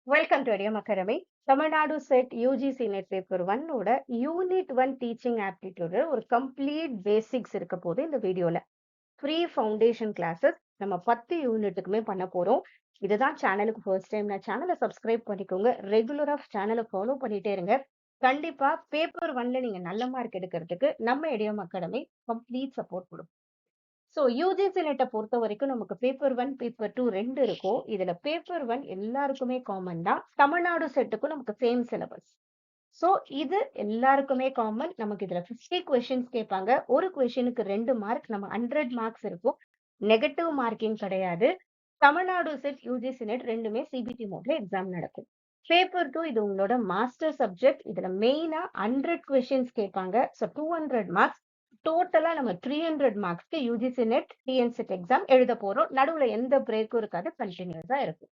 Welcome to Idiom Academy. Tamil Nadu set UGC Net Paper 1 ஓட Unit 1 Teaching Aptitude ஒரு complete basics இருக்க போது இந்த வீடியோல. Free foundation classes நம்ம 10 யூனிட்டுக்குமே பண்ண போறோம். இதுதான் சேனலுக்கு ஃபர்ஸ்ட் டைம் நான் சேனலை சப்ஸ்கிரைப் பண்ணிக்கோங்க. ரெகுலரா சேனலை ஃபாலோ பண்ணிட்டே இருங்க. கண்டிப்பா பேப்பர் 1ல நீங்க நல்ல மார்க் எடுக்கிறதுக்கு நம்ம இடியம் அகாடமி கம்ப்ளீட் சப்போர்ட் கொடுக்கும். ஸோ யூஜிசி நெட்டை பொறுத்த வரைக்கும் நமக்கு பேப்பர் 1 பேப்பர் 2 ரெண்டு இருக்கும். இதுல பேப்பர் 1 எல்லாருக்குமே காமன் தான். தமிழ்நாடு செட்டுக்கும் நமக்கு சேம் சிலபஸ். ஸோ இது எல்லாருக்குமே காமன். நமக்கு இதுல 50 கொஸ்டின்ஸ் கேட்பாங்க. ஒரு கொஸ்டினுக்கு 2 மார்க், நம்ம 100 மார்க்ஸ் இருக்கும். நெகட்டிவ் மார்க்கிங் கிடையாது. தமிழ்நாடு செட் யூஜிசி நெட் ரெண்டுமே சிபிடி மோட்ல எக்ஸாம் நடக்கும். பேப்பர் 2 இது உங்களோட மாஸ்டர் சப்ஜெக்ட். இதுல மெயினா 100 கொஸ்டின்ஸ் கேட்பாங்க. So 200 marks. டோட்டலா நம்ம 300 மார்க்ஸ்க்கு UGC NET TN SET exam எழுத போறோம். நடுவுல எந்த பிரேக்கும் இருக்காது, கண்டினியூஸா இருக்கும்.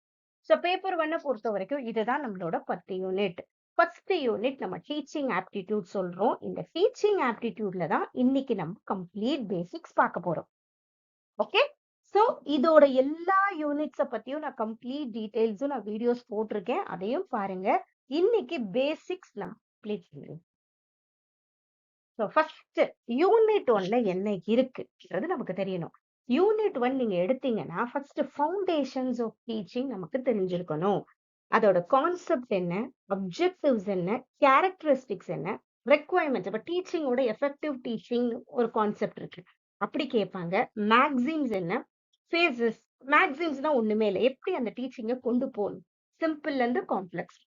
ஸோ பேப்பர் 1 பொறுத்த வரைக்கும் இதுதான் நம்மளோட 10 யூனிட். ஃபர்ஸ்ட் யூனிட் நம்ம டீச்சிங் ஆப்டிடியூட் சொல்றோம். இந்த டீச்சிங் ஆப்டிடியூட்ல தான் இன்னைக்கு நம்ம கம்ப்ளீட் பேசிக்ஸ் பார்க்க போறோம். ஓகே, சோ இதோட எல்லா யூனிட்ஸ பத்தியும் நான் கம்ப்ளீட் டீடைல்ஸும் நான் வீடியோஸ் போட்டிருக்கேன், அதையும் பாருங்க. இன்னைக்கு பேசிக்ஸ் நான் கம்ப்ளீட் பண்ணுறேன். ஸோ ஃபர்ஸ்ட் யூனிட் 1ல என்ன இருக்குன்றது நமக்கு தெரியணும். யூனிட் 1 நீங்க எடுத்தீங்கன்னா ஃபர்ஸ்ட் ஃபவுண்டேஷன்ஸ் ஆஃப் டீச்சிங் நமக்கு தெரிஞ்சிருக்கணும். அதோட கான்செப்ட் என்ன, அப்ஜெக்டிவ்ஸ் என்ன, கேரக்டரிஸ்டிக்ஸ் என்ன, ரெக்குவயர்மெண்ட்ஸ். இப்போ டீச்சிங்கோட எஃபெக்டிவ் டீச்சிங் ஒரு கான்செப்ட் இருக்கு, அப்படி கேட்பாங்க. மேக்ஸிம்ஸ் என்ன, ஃபேஸஸ். மேக்ஸிம்ஸ்னா ஒண்ணுமே இல்லை, எப்படி அந்த டீச்சிங்கை கொண்டு போகணும், சிம்பிள்ல இருந்து காம்ப்ளெக்ஸ்.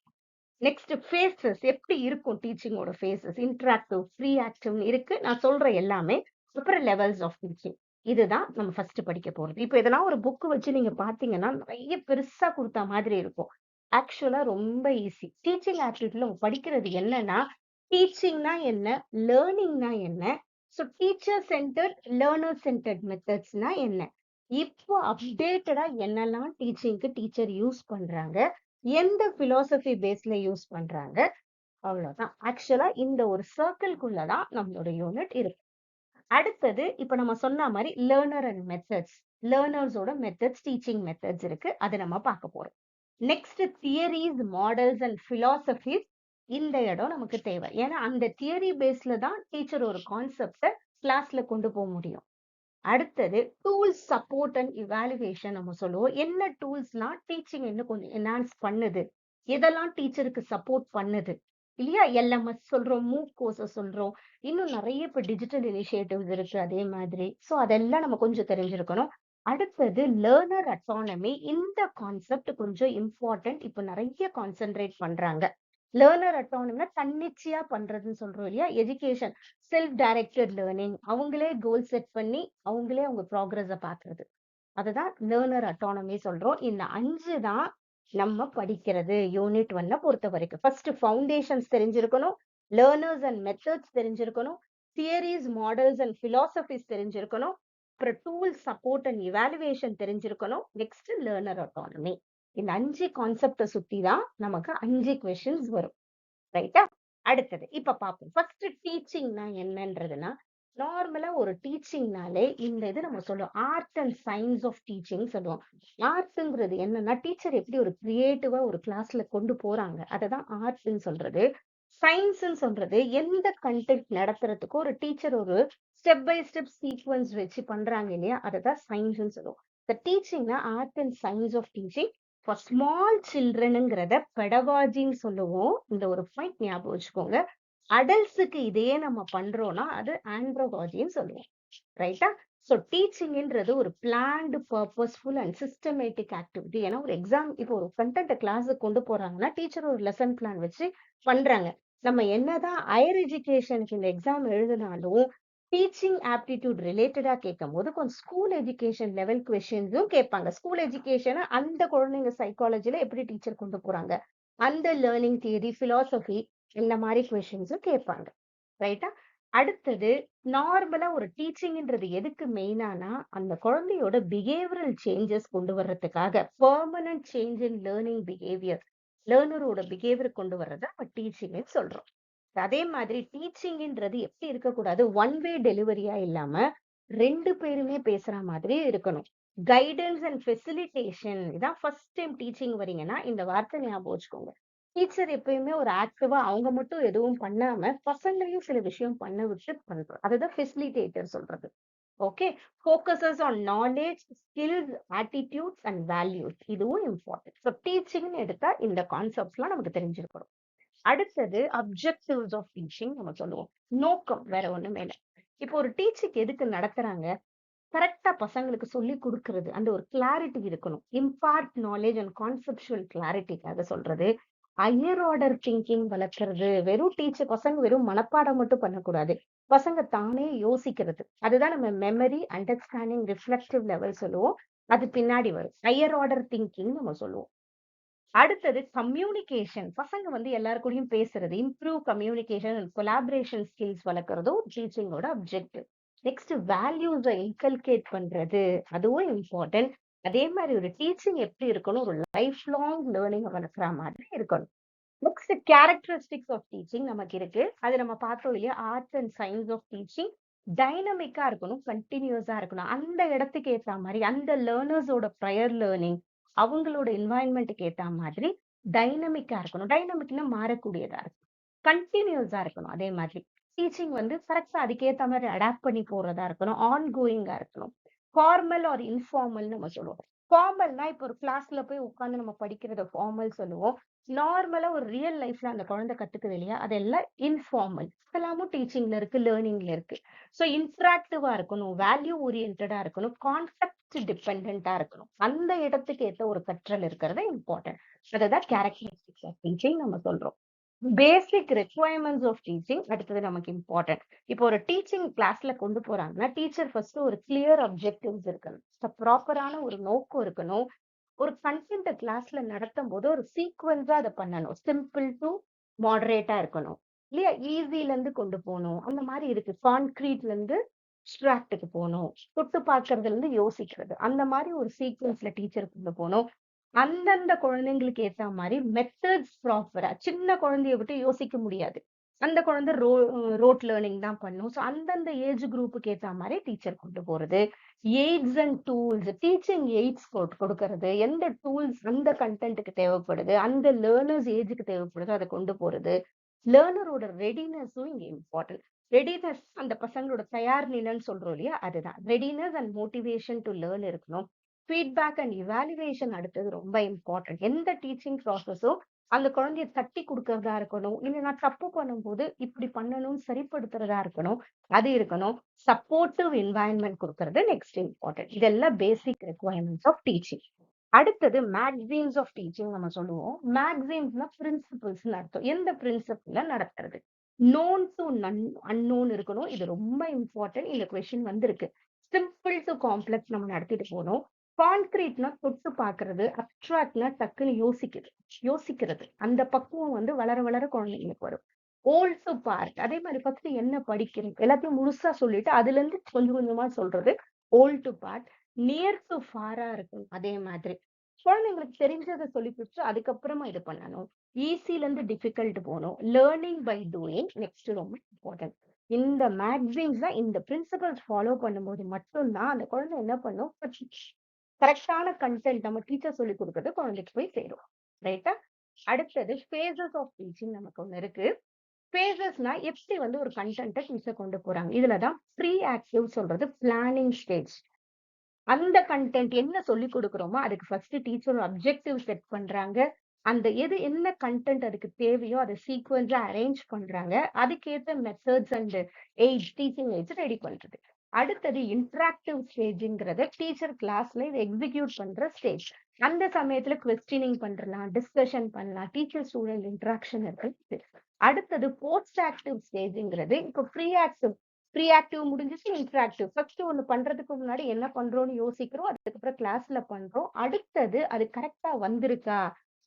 நெக்ஸ்ட் ஃபேஸஸ், எப்படி இருக்கும் டீச்சிங்கோட ஃபேஸஸ், இன்டராக்டிவ், ஃப்ரீ ஆக்டிவ் இருக்கு. நான் சொல்ற எல்லாமே அப்புறம் லெவல்ஸ் ஆஃப் டீச்சிங். இதுதான் நம்ம ஃபர்ஸ்ட் படிக்க போறது. இப்போ இதெல்லாம் ஒரு புக் வச்சு நீங்க பாத்தீங்கன்னா நிறைய பெருசா கொடுத்த மாதிரி இருக்கும். ஆக்சுவலா ரொம்ப ஈஸி. டீச்சிங் ஆப்டிடியூட்ல படிக்கிறது என்னன்னா, டீச்சிங்னா என்ன, லேர்னிங்னா என்ன, so teacher centred learner centred மெத்தட்ஸ்னா என்ன, இப்போ அப்டேட்டடா என்னெல்லாம் டீச்சிங்க்கு டீச்சர் யூஸ் பண்றாங்க, எந்த பிலாசபி பேஸ்ல யூஸ் பண்றாங்க, அவ்வளவுதான். ஆக்சுவலா இந்த ஒரு சர்க்கிள்குள்ளதான் நம்மளோட யூனிட் இருக்கு. அடுத்தது இப்ப நம்ம சொன்ன மாதிரி லேர்னர் அண்ட் மெத்தட்ஸ், லேர்னர்ஸோட மெத்தட்ஸ், டீச்சிங் மெத்தட்ஸ் இருக்கு, அதை நம்ம பார்க்க போறோம். Next theories, models and philosophies. இந்த இடம் நமக்கு தேவை. ஏன்னா அந்த தியரி பேஸ்ல தான் டீச்சர் ஒரு கான்செப்டை கிளாஸ்ல கொண்டு போக முடியும். அடுத்தது டூல்ஸ், சப்போர்ட் அண்ட் இவாலுவேஷன் நம்ம சொல்லுவோம். என்ன டூல்ஸ்னா டீச்சிங் இன்னும் கொஞ்சம் என்ஹான்ஸ் பண்ணுது, எதெல்லாம் டீச்சருக்கு சப்போர்ட் பண்ணுது இல்லையா. எல்எம்எஸ் சொல்றோம், மூவ் கோர்சஸ் சொல்றோம், இன்னும் நிறைய இப்ப டிஜிட்டல் இனிஷியேட்டிவ்ஸ் இருக்கு அதே மாதிரி. ஸோ அதெல்லாம் நம்ம கொஞ்சம் தெரிஞ்சிருக்கணும். அடுத்தது லேர்னர் அட்டானமி. இந்த கான்செப்ட் கொஞ்சம் இம்பார்ட்டன்ட். இப்போ நிறைய கான்சென்ட்ரேட் பண்றாங்க. லேர்னர் அட்டானமினா தன்னிச்சையா பண்றதுன்னு சொல்றோம் இல்லையா. எஜுகேஷன் செல்ஃப் டைரக்டட் லேர்னிங், அவங்களே கோல் செட் பண்ணி அவங்களே அவங்க ப்ராக்ரஸ பாக்குறது, அதுதான் லேர்னர் அட்டானமி சொல்றோம். இந்த 5 தான் நம்ம படிக்கிறது யூனிட் 1 பொறுத்த வரைக்கும். ஃபர்ஸ்ட் ஃபவுண்டேஷன்ஸ் தெரிஞ்சிருக்கணும், லேர்னர்ஸ் அண்ட் மெத்தட்ஸ் தெரிஞ்சிருக்கணும், தியரிஸ், மாடல்ஸ் அண்ட் பிலாசபிஸ் தெரிஞ்சிருக்கணும், அப்புறம் டூல், சப்போர்ட் அண்ட் இவாலுவேஷன் தெரிஞ்சிருக்கணும், நெக்ஸ்ட் லேர்னர் அட்டானமி. இந்த 5 கான்செப்ட சுத்தி தான் நமக்கு 5 கொஸ்டின்ஸ் வரும். ரைட்டா? அடுத்தது இப்ப பார்ப்போம். ஃபர்ஸ்ட் டீச்சிங்னா என்னன்றதுன்னா, நார்மலா ஒரு டீச்சிங்னாலே இந்த இது நம்ம சொல்லுவோம், art and science of teaching சொல்லுவோம். ஆர்ட்ங்கிறது என்னன்னா, டீச்சர் எப்படி ஒரு கிரியேட்டிவா ஒரு கிளாஸ்ல கொண்டு போறாங்க, அததான் ஆர்ட்னு சொல்றது. சயின்ஸ்ன்னு சொல்றது எந்த கண்டென்ட் நடத்துறதுக்கு ஒரு டீச்சர் ஒரு ஸ்டெப் பை ஸ்டெப் சீக்வன்ஸ் வச்சு பண்றாங்க இல்லையா, அததான் சயின்ஸ்ன்னு சொல்லுவோம். இந்த டீச்சிங்னா art and science of teaching for small சில்ட்ரனுங்கிறத பெடகாஜின்னு சொல்லுவோம். இந்த ஒரு பாயிண்ட் ஞாபகம் வச்சுக்கோங்க. அடல்ட்ஸுக்கு இதையே நம்ம பண்றோம்னா அது ஆண்ட்ரோகாஜின்னு சொல்லுவோம். ரைட்டா? ஸோ டீச்சிங்ன்றது ஒரு planned, purposeful and systematic activity. ஏன்னா ஒரு எக்ஸாம், இப்போ ஒரு கண்டென்ட் கிளாஸுக்கு கொண்டு போறாங்கன்னா டீச்சர் ஒரு லெசன் பிளான் வச்சு பண்றாங்க. நம்ம என்னதான் ஹையர் எஜுகேஷனுக்கு இந்த எக்ஸாம் எழுதினாலும் டீச்சிங் ஆப்டிடியூட் ரிலேட்டடா கேட்கும் போது கொஞ்சம் ஸ்கூல் எஜுகேஷன் லெவல் கொஸ்டின்ஸும் கேட்பாங்க. ஸ்கூல் எஜுகேஷனை அந்த குழந்தைங்க சைக்காலஜில எப்படி டீச்சர் கொண்டு போறாங்க, அந்த லேர்னிங் தியரி, பிலாசபி, இந்த மாதிரி கொஸ்டின்ஸும் கேட்பாங்க. ரைட்டா? அடுத்தது நார்மலா ஒரு டீச்சிங்ன்றது எதுக்கு மெயினானா, அந்த குழந்தையோட பிஹேவியரல் சேஞ்சஸ் கொண்டு வர்றதுக்காக, permanent change in learning behaviour, லேர்னரோட பிஹேவியர் கொண்டு வர்றத நம்ம டீச்சிங்னு சொல்றோம். அதே மாதிரி டீச்சிங்ன்றது எப்படி இருக்கக்கூடாது, ஒன் வே டெலிவரியா இல்லாம 2 பேருமே பேசுற மாதிரி இருக்கணும். Guidance and facilitation. இதான் ஃபர்ஸ்ட் டைம் டீச்சிங் வரீங்கன்னா இந்த வார்த்தை ஞாபகம் வச்சுக்கோங்க. டீச்சர் எப்பயுமே ஒரு ஆக்டிவா அவங்க மட்டும் எதுவும் பண்ணாம பசங்களையும் சில விஷயம் பண்ண விட்டு பண்றோம். அதுதான் ஃபெசிலிட்டேட்டர் சொல்றது. Okay. Focuses on knowledge, skills, attitudes and values. இதுவும் இம்பார்ட்டன்ட். ஸோ டீச்சிங்னு எடுத்தா இந்த கான்செப்ட்ஸ்லாம் நமக்கு தெரிஞ்சிருக்கணும். அடுத்தது அப்ஜெக்டிவ்ஸ் ஆஃப் டீச்சிங் நம்ம சொல்லுவோம். நோக்கம் வேற ஒண்ணுமே இல்ல. இப்போ ஒரு டீச்சிங் எதுக்கு நடத்துறாங்க? கரெக்ட்டா பசங்களுக்கு சொல்லிக் குடுக்குறது. அந்த ஒரு கிளாரிட்டி இருக்கணும். இம்பார்ட் நாலேட்ஜ் அண்ட் கான்செப்சுவல் கிளாரிட்டிக்காக சொல்றது. ஹையர் ஆர்டர் திங்கிங் வளர்க்கறது. வெறும் பசங்க வெறும் மனப்பாடம் மட்டும் பண்ணக்கூடாது. பசங்க தானே யோசிக்கிறது. அதுதான் நம்ம மெமரி, அண்டர்ஸ்டாண்டிங், ரிஃப்ளெக்டிவ் லெவல் சொல்லுவோம். அது பின்னாடி வரும். ஹையர் ஆர்டர் திங்கிங் நம்ம சொல்லுவோம். அடுத்தது கம்யூனிகேஷன். பசங்க வந்து எல்லார் கூடயும் பேசுறது. Improve communication and collaboration skills வளர்க்கறதும் டீச்சிங்கோட அப்ஜெக்டிவ். நெக்ஸ்ட் வேல்யூஸ இன்கல்கேட் பண்றது. அதுவும் இம்பார்ட்டன்ட். அதே மாதிரி ஒரு டீச்சிங் எப்படி இருக்கணும்? ஒரு லைஃப் லாங் லேர்னிங் வளர்க்குற மாதிரி இருக்கணும். நெக்ஸ்ட் கேரக்டரிஸ்டிக்ஸ் ஆஃப் டீச்சிங் நமக்கு இருக்கு. அது நம்ம பார்த்தோம் இல்லையா? Arts and science of teaching. டைனமிக்கா இருக்கணும், கண்டினியூஸா இருக்கணும். அந்த இடத்துக்கு ஏத்த மாதிரி, அந்த லேர்னர்ஸோட ப்ரையர் லேர்னிங், அவங்களோட என்வாயன்மெண்ட்டுக்கு ஏத்த மாதிரி டைனமிக்கா இருக்கணும். டைனமிக்னா மாறக்கூடியதா இருக்கும். கண்டினியூஸா இருக்கணும். அதே மாதிரி டீச்சிங் வந்து கரெக்டா அதுக்கேத்த மாதிரி அடாப்ட் பண்ணி போறதா இருக்கணும். ஆன் கோயிங்கா இருக்கணும். ஃபார்மல் ஆர் இன்ஃபார்மல் நம்ம சொல்லுவோம். ஃபார்மல்னா இப்போ ஒரு கிளாஸ்ல போய் உட்கார்ந்து நம்ம படிக்கிறத ஃபார்மல் சொல்லுவோம். நார்மலா ஒரு ரியல் லைஃப்ல அந்த குழந்தை கத்துக்குது இல்லையா? அதெல்லாம் இன்ஃபார்மல். எல்லாமும் டீச்சிங்ல இருக்கு, லேர்னிங்ல இருக்கு. ஸோ இன்டராக்டிவா இருக்கணும், வேல்யூ ஓரியன்டா இருக்கணும், கான்செப்ட் டிபெண்டா இருக்கணும். அந்த இடத்துக்கு ஏத்த ஒரு கற்றல் இருக்கிறது இம்பார்ட்டன்ட். அதுதான் கேரக்டரிஸ்டிக்ஸ் ஆஃப் டீச்சிங் நம்ம சொல்றோம். பேசிக் ரெக்வயர்மெண்ட்ஸ் ஆஃப் டீச்சிங் அடுத்தது நமக்கு இம்பார்ட்டன்ட். இப்போ ஒரு டீச்சிங் கிளாஸ்ல கொண்டு போறாங்கன்னா டீச்சர் ஃபர்ஸ்ட் ஒரு கிளியர் அப்ஜெக்டிவ்ஸ் இருக்கணும். ப்ராப்பரான ஒரு நோக்கம் இருக்கணும். ஒரு கண்டென்ட் கிளாஸ்ல நடத்தும் போது ஒரு சீக்வென்ஸா அதை பண்ணணும். சிம்பிள் டு மாடரேட்டா இருக்கணும். இல்லையா? ஈஸில இருந்து கொண்டு போகணும். அந்த மாதிரி இருக்கு. கான்கிரீட்ல இருந்து அப்ஸ்ட்ராக்ட்டுக்கு போகணும். தொட்டு பார்க்கறதுல இருந்து யோசிக்கிறது. அந்த மாதிரி ஒரு சீக்வென்ஸ்ல டீச்சர் கொண்டு போகணும். அந்தந்த குழந்தைங்களுக்கு ஏத்த மாதிரி மெத்தட்ஸ் ப்ராப்பரா. சின்ன குழந்தைய விட்டு யோசிக்க முடியாது. அந்த குழந்தை ரோட் லேர்னிங் தான் பண்ணும். ஸோ அந்தந்த ஏஜ் குரூப்புக்கு ஏத்த மாதிரி டீச்சர் கொண்டு போறது. AIDS and tools, teaching AIDS கொடுக்கறது. எந்த டூல்ஸ் அந்த கண்டென்ட்டுக்கு தேவைப்படுது, அந்த லேர்னர்ஸ் ஏஜுக்கு தேவைப்படுதோ அதை கொண்டு போறது. லேர்னரோட ரெடினஸும் இங்க இம்பார்ட்டன்ட். ரெடினஸ் அந்த பசங்களோட தயார் நிலைன்னு சொல்றோம் இல்லையா? அதுதான் readiness and motivation to learn இருக்கணும். ஃபீட்பேக் அண்ட் இவாலுவேஷன் அடுத்தது ரொம்ப இம்பார்ட்டன்ட். எந்த டீச்சிங் ப்ராசஸும் அந்த குழந்தைய தட்டி கொடுக்கறதா இருக்கணும். இல்ல நான் தப்பு பண்ணும்போது இப்படி பண்ணணும்னு சரிப்படுத்துறதா இருக்கணும். அது இருக்கணும். சப்போர்ட்டிவ் என்வாயன்மெண்ட் கொடுக்கறது நெக்ஸ்ட் இம்பார்ட்டன்ட். இதெல்லாம் பேசிக் ரெக்வயர்மெண்ட்ஸ் ஆஃப் டீச்சிங். அடுத்தது மேக்ஸிம்ஸ் ஆஃப் டீச்சிங் நம்ம சொல்லுவோம். மேக்ஸிம்ஸ்னா பிரின்சிபிள்ஸ் அர்த்தம். எந்த பிரின்சிபிள்ல நடத்துறது? நோன் டு அன்னோன் இருக்கணும். இது ரொம்ப இம்பார்ட்டன்ட். இந்த கொஸ்டின் வந்திருக்கு. சிம்பிள் டு காம்ப்ளெக்ஸ் நம்ம நடத்திட்டு போகணும். கான்கிரீட்னா தொட்டு பாக்குறது. அப்ட்ராக்ட்னா டக்குன்னு யோசிக்கிறது. அந்த பக்குவம் வந்து வளர வளர குழந்தைங்களுக்கு வரும். Whole to part. அதே மாதிரி ஃபர்ஸ்ட் என்ன படிக்கிறோம் எல்லாத்தையும் முழுசா சொல்லிட்டு அதுல இருந்து கொஞ்சம் கொஞ்சமா சொல்றது. Whole to part. Near to ஃபாரா இருக்கும். அதே மாதிரி குழந்தைங்களுக்கு தெரிஞ்சதை சொல்லி கொடுத்து அதுக்கப்புறமா இது பண்ணணும். ஈஸில இருந்து டிஃபிகல்ட் போகணும். லேர்னிங் பை டூயிங் நெக்ஸ்ட் ரொம்ப இம்பார்ட்டன்ட். இந்த மேக்ஸிம்ஸ் தான் இந்த பிரின்சிபல்ஸ் ஃபாலோ பண்ணும்போது மட்டும்தான் அந்த குழந்தை என்ன பண்ணும்? கரெக்டான கண்டென்ட் நம்ம டீச்சர் சொல்லி கொடுக்கறது குழந்தைக்கு போய் சேரும். ரைட்டா? அடுத்தது ஃபேசஸ் ஆஃப் டீச்சிங் நமக்கு ஒண்ணு இருக்கு. ஃபேசஸ்னா எப்படி வந்து ஒரு கண்டென்ட்டை டீச்சர் கொண்டு போறாங்க. இதுலதான் ப்ரீ ஆக்டிவ் சொல்றது பிளானிங் ஸ்டேஜ். அந்த கண்டென்ட் என்ன சொல்லி கொடுக்குறோமோ அதுக்கு ஃபர்ஸ்ட் டீச்சர் ஒரு அப்ஜெக்டிவ் செட் பண்றாங்க. அந்த என்ன கண்டென்ட் அதுக்கு தேவையோ அதை சீக்வென்ஸா அரேஞ்ச் பண்றாங்க. அதுக்கேற்ற methods and AIDS, teaching AIDS ready பண்றது. அடுத்தது இன்டராக்டிவ் ஸ்டேஜ்ங்கிறத டீச்சர் கிளாஸ்ல இதை எக்ஸிக்யூட் பண்ற ஸ்டேஜ். அந்த சமயத்துல கொஸ்டினிங் பண்ணலாம், டிஸ்கஷன் பண்ணலாம், டீச்சர் ஸ்டூடெண்ட் இன்டராக்ஷன் இருக்கு. அடுத்தது போஸ்ட் ஆக்டிவ் ஸ்டேஜ்ங்கிறது இப்போ ப்ரீ ஆக்டிவ் முடிஞ்சிச்சு, இன்டராக்டிவ். ஃபர்ஸ்ட் ஒண்ணு பண்றதுக்கு முன்னாடி என்ன பண்றோம்னு யோசிக்கிறோம். அதுக்கப்புறம் கிளாஸ்ல பண்றோம். அடுத்தது அது கரெக்டா வந்திருக்கா?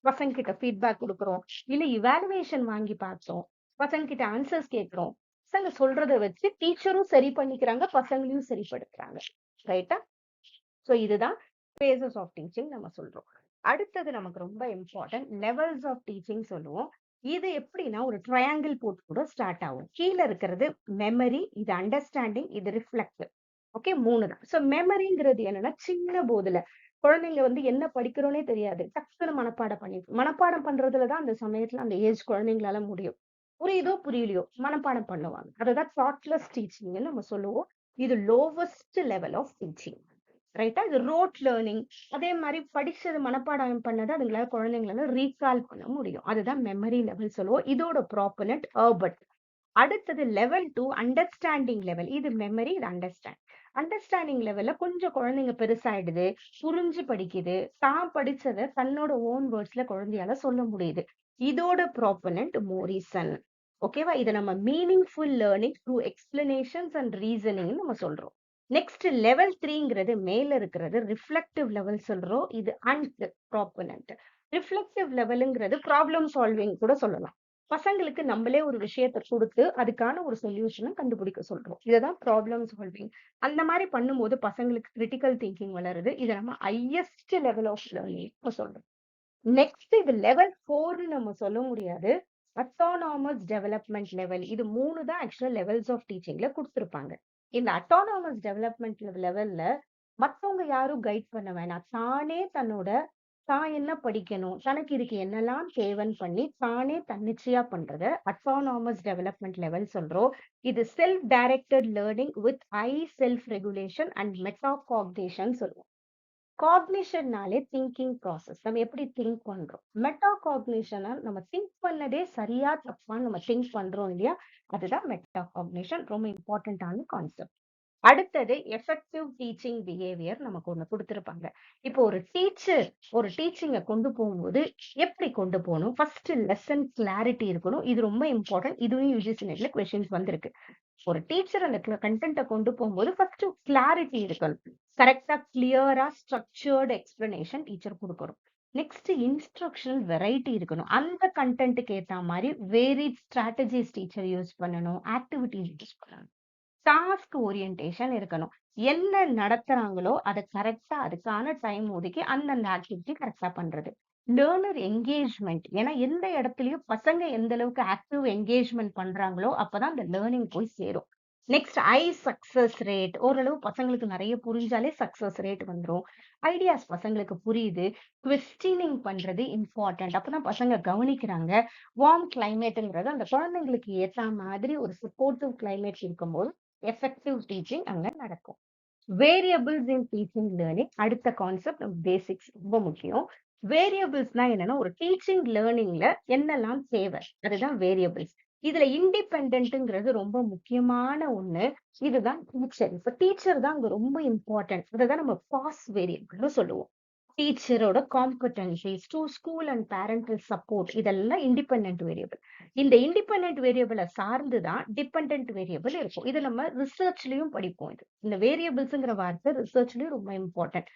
பசங்க கிட்ட ஃபீட்பேக் கொடுக்குறோம். இல்ல இவாலுவேஷன் வாங்கி பார்த்தோம். பசங்க கிட்ட ஆன்சர்ஸ் கேட்கிறோம். பசங்க சொல்றத வச்சு டீச்சரும் சரி பண்ணிக்கிறாங்க, பசங்களையும் சரிப்படுத்துறாங்க. ரைட்டா? சோ இதுதான் பேசஸ் ஆஃப் டீச்சிங் நம்ம சொல்றோம். அடுத்தது நமக்கு ரொம்ப இம்பார்ட்டன்ட் லெவல்ஸ் ஆஃப் டீச்சிங் சொல்லுவோம். இது எப்படின்னா ஒரு ட்ரையாங்கிள் போட்டு கூட ஸ்டார்ட் ஆகும். கீழே இருக்கிறது மெமரி, இது அண்டர்ஸ்டாண்டிங், இது ரிஃப்ளெக்ட். ஓகே 3 தான். ஸோ மெமரிங்கிறது என்னன்னா, சின்ன போதுல குழந்தைங்க வந்து என்ன படிக்கிறோன்னே தெரியாது. டக்குனு மனப்பாடம் பண்றதுல தான் அந்த சமயத்துல அந்த ஏஜ் குழந்தைங்களால முடியும். புரியுதோ, புரியலையோ மனப்பாடம் பண்ணுவாங்க. அததான் தாட்லெஸ் டீச்சிங்ன்னு நம்ம சொல்லுவோம். இது லோவஸ்ட் லெவல் ஆஃப் டீச்சிங். ரைட்டா? இது ரோட் லேர்னிங். அதே மாரி படிச்சது மனப்பாடம் பண்ணத அதுங்களால குழந்தைங்களால ரீகால் பண்ண முடியும். அதுதான் மெமரி லெவல் சொல்லுவோம். இதோட ப்ராப்போனன்ட் அர்பன். அடுத்தது லெவல் 2 அண்டர்ஸ்டாண்டிங் லெவல். இது மெமரி, இது அண்டர்ஸ்டாண்டிங் லெவல்ல கொஞ்சம் குழந்தைங்க பெருசாயிடுது, புரிஞ்சு படிக்குது, தான் படிச்சத தன்னோட ஓன் வேர்ட்ஸ்ல குழந்தையால சொல்ல முடியுது. இதோட ப்ராப்போனன்ட் மோரிசன். ஓகேவா? இத நம்ம meaningful learning through explanations and ரீசனிங்ன்னு நம்ம சொல்றோம். நெக்ஸ்ட் லெவல் 3ங்கிறது மேல இருக்கிறது ரிஃப்ளெக்டிவ் லெவல் சொல்றோம். இது ப்ராப்போனன்ட். ரிஃப்ளெக்டிவ் லெவல்ங்கிறது ப்ராப்ளம் சால்விங் கூட சொல்லலாம். பசங்களுக்கு நம்மளே ஒரு விஷயத்த குடுத்து, அதுக்கான ஒரு சொல்யூஷன கண்டுபிடிக்க சொல்றோம். இததான் ப்ராப்ளம் சால்விங். அந்த மாரி பண்ணும்போது பசங்களுக்கு கிரிட்டிக்கல் திங்கிங் வளருது. இத நம்ம ஹையஸ்ட் லெவல் ஆஃப் லேர்னிங் நம்ம சொல்றோம். நெக்ஸ்ட் இது லெவல் 4ன்னு நம்ம சொல்ல முடியாது. Autonomous development level. இது 3 தான் ஆக்சுவலா லெவல்ஸ் ஆஃப் டீச்சிங்ல குடுத்திருப்பாங்க. இந்த அட்டானமஸ் டெவலப்மென்ட் லெவல்ல மத்தவங்க யாரும் கைட் பண்ண வேணாம். தானே தான் என்ன படிக்கணும், தனக்கு இதுக்கு என்னெல்லாம் தேவைன்னு பண்ணி, தானே தன்னிச்சையா பண்றத அட்டானமஸ் டெவலப்மென்ட் லெவல் சொல்றோம். இது self directed learning with high self regulation and metacognition சொல்லுவோம். காக்னிஷன்னாலே திங்கிங் ப்ராசஸ். நம்ம எப்படி திங்க் பண்றோம். மெட்டாகாக்னிஷனா நம்ம திங்க் பண்ணதே சரியா தப்பான்னு நம்ம திங்க் பண்றோம் இல்லையா? அதுதான் மெட்டாகாக்னிஷன். ரொம்ப இம்பார்ட்டன்டான கான்செப்ட். அடுத்தது எஃபெக்டிவ் டீச்சிங் பிஹேவியர் நமக்கு ஒண்ணு குடுத்திருப்பாங்க. இப்போ ஒரு டீச்சர் ஒரு டீச்சிங்க கொண்டு போகும்போது எப்படி கொண்டு போணும்? ஃபர்ஸ்ட் லெசன் கிளாரிட்டி இருக்கணும். இது ரொம்ப இம்பார்ட்டன்ட். இதுவும் யுஜிசி நெட்ல கொஸ்டின்ஸ் வந்திருக்கு. ஒரு டீச்சர் அந்த கண்டென்ட்ட கொண்டு போகும்போது ஃபர்ஸ்ட் கிளாரிட்டி இருக்கணும். கரெக்ட்டா கிளியரா ஸ்ட்ரக்சர்ட் எக்ஸ்பிளனேஷன் டீச்சர் குடுக்கணும். நெக்ஸ்ட் இன்ஸ்ட்ரக்ஷனல் வெரைட்டி இருக்கணும். அந்த கண்டென்ட்க்கு ஏத்த மாரி வேரிட் ஸ்ட்ராட்டஜிஸ் டீச்சர் யூஸ் பண்ணணும். ஆக்டிவிட்டீஸ் யூஸ் பண்ணணும். டாஸ்க் ஓரியன்டேஷன் இருக்கணும். என்ன நடத்துறாங்களோ அத கரெக்ட்டா அதுக்கான டைம் ஒதுக்கி அந்தந்த ஆக்டிவிட்டி கரெக்ட்டா பண்றது. Learner engagement. ஏன்னா எந்த இடத்துலயும் பசங்க எந்த அளவுக்கு ஆக்டிவ் என்கேஜ்மென்ட் பண்றாங்களோ அப்பதான் அந்த லேர்னிங் போய் சேரும். Next success rate. ஓரளவு பசங்களுக்கு நிறைய புரிஞ்சாலே சக்சஸ் ரேட் வந்துரும். ஐடியாஸ் பசங்களுக்கு புரியுது. குவெஸ்டினிங் பண்றது இம்பார்ட்டன்ட். அப்பதான் பசங்க கவனிக்கிறாங்க. வார்ம் கிளைமேட்ங்கிறது அந்த குழந்தைங்களுக்கு ஏத்த மாதிரி ஒரு சப்போர்ட்டிவ் கிளைமேட் இருக்கும்போது எஃபெக்டிவ் டீச்சிங் அங்க நடக்கும். வேரியபிள்ஸ் இன் டீச்சிங் லேர்னிங் அடுத்த கான்செப்ட் பேசிக்ஸ் ரொம்ப முக்கியம். வேரியபிள்ஸ்னா என்னன்னா ஒரு டீச்சிங் லேர்னிங்ல என்னெல்லாம் தேவை அதுதான் வேரியபிள்ஸ். இதுல இண்டிபெண்டன்ட்ங்கிறது ரொம்ப முக்கியமான ஒண்ணு. இதுதான் டீச்சர். இப்ப டீச்சர் தான் அங்க ரொம்ப இம்பார்ட்டன்ட். அததான் நம்ம பாஸ் வேரியபிள்னு சொல்லுவோம். டீச்சரோட competencies to school and parental support இதெல்லாம் இண்டிபெண்டன்ட் வேரியபிள். இந்த இண்டிபெண்டன்ட் வேரியபிளை சார்ந்து தான் டிபெண்டன்ட் வேரியபிள் இருக்கும். இது நம்ம ரிசர்ச்லயும் படிப்போம். இந்த வேரியபிள்ஸ்ங்கிற வார்த்தை ரிசர்ச்லயும் ரொம்ப இம்பார்ட்டன்ட்.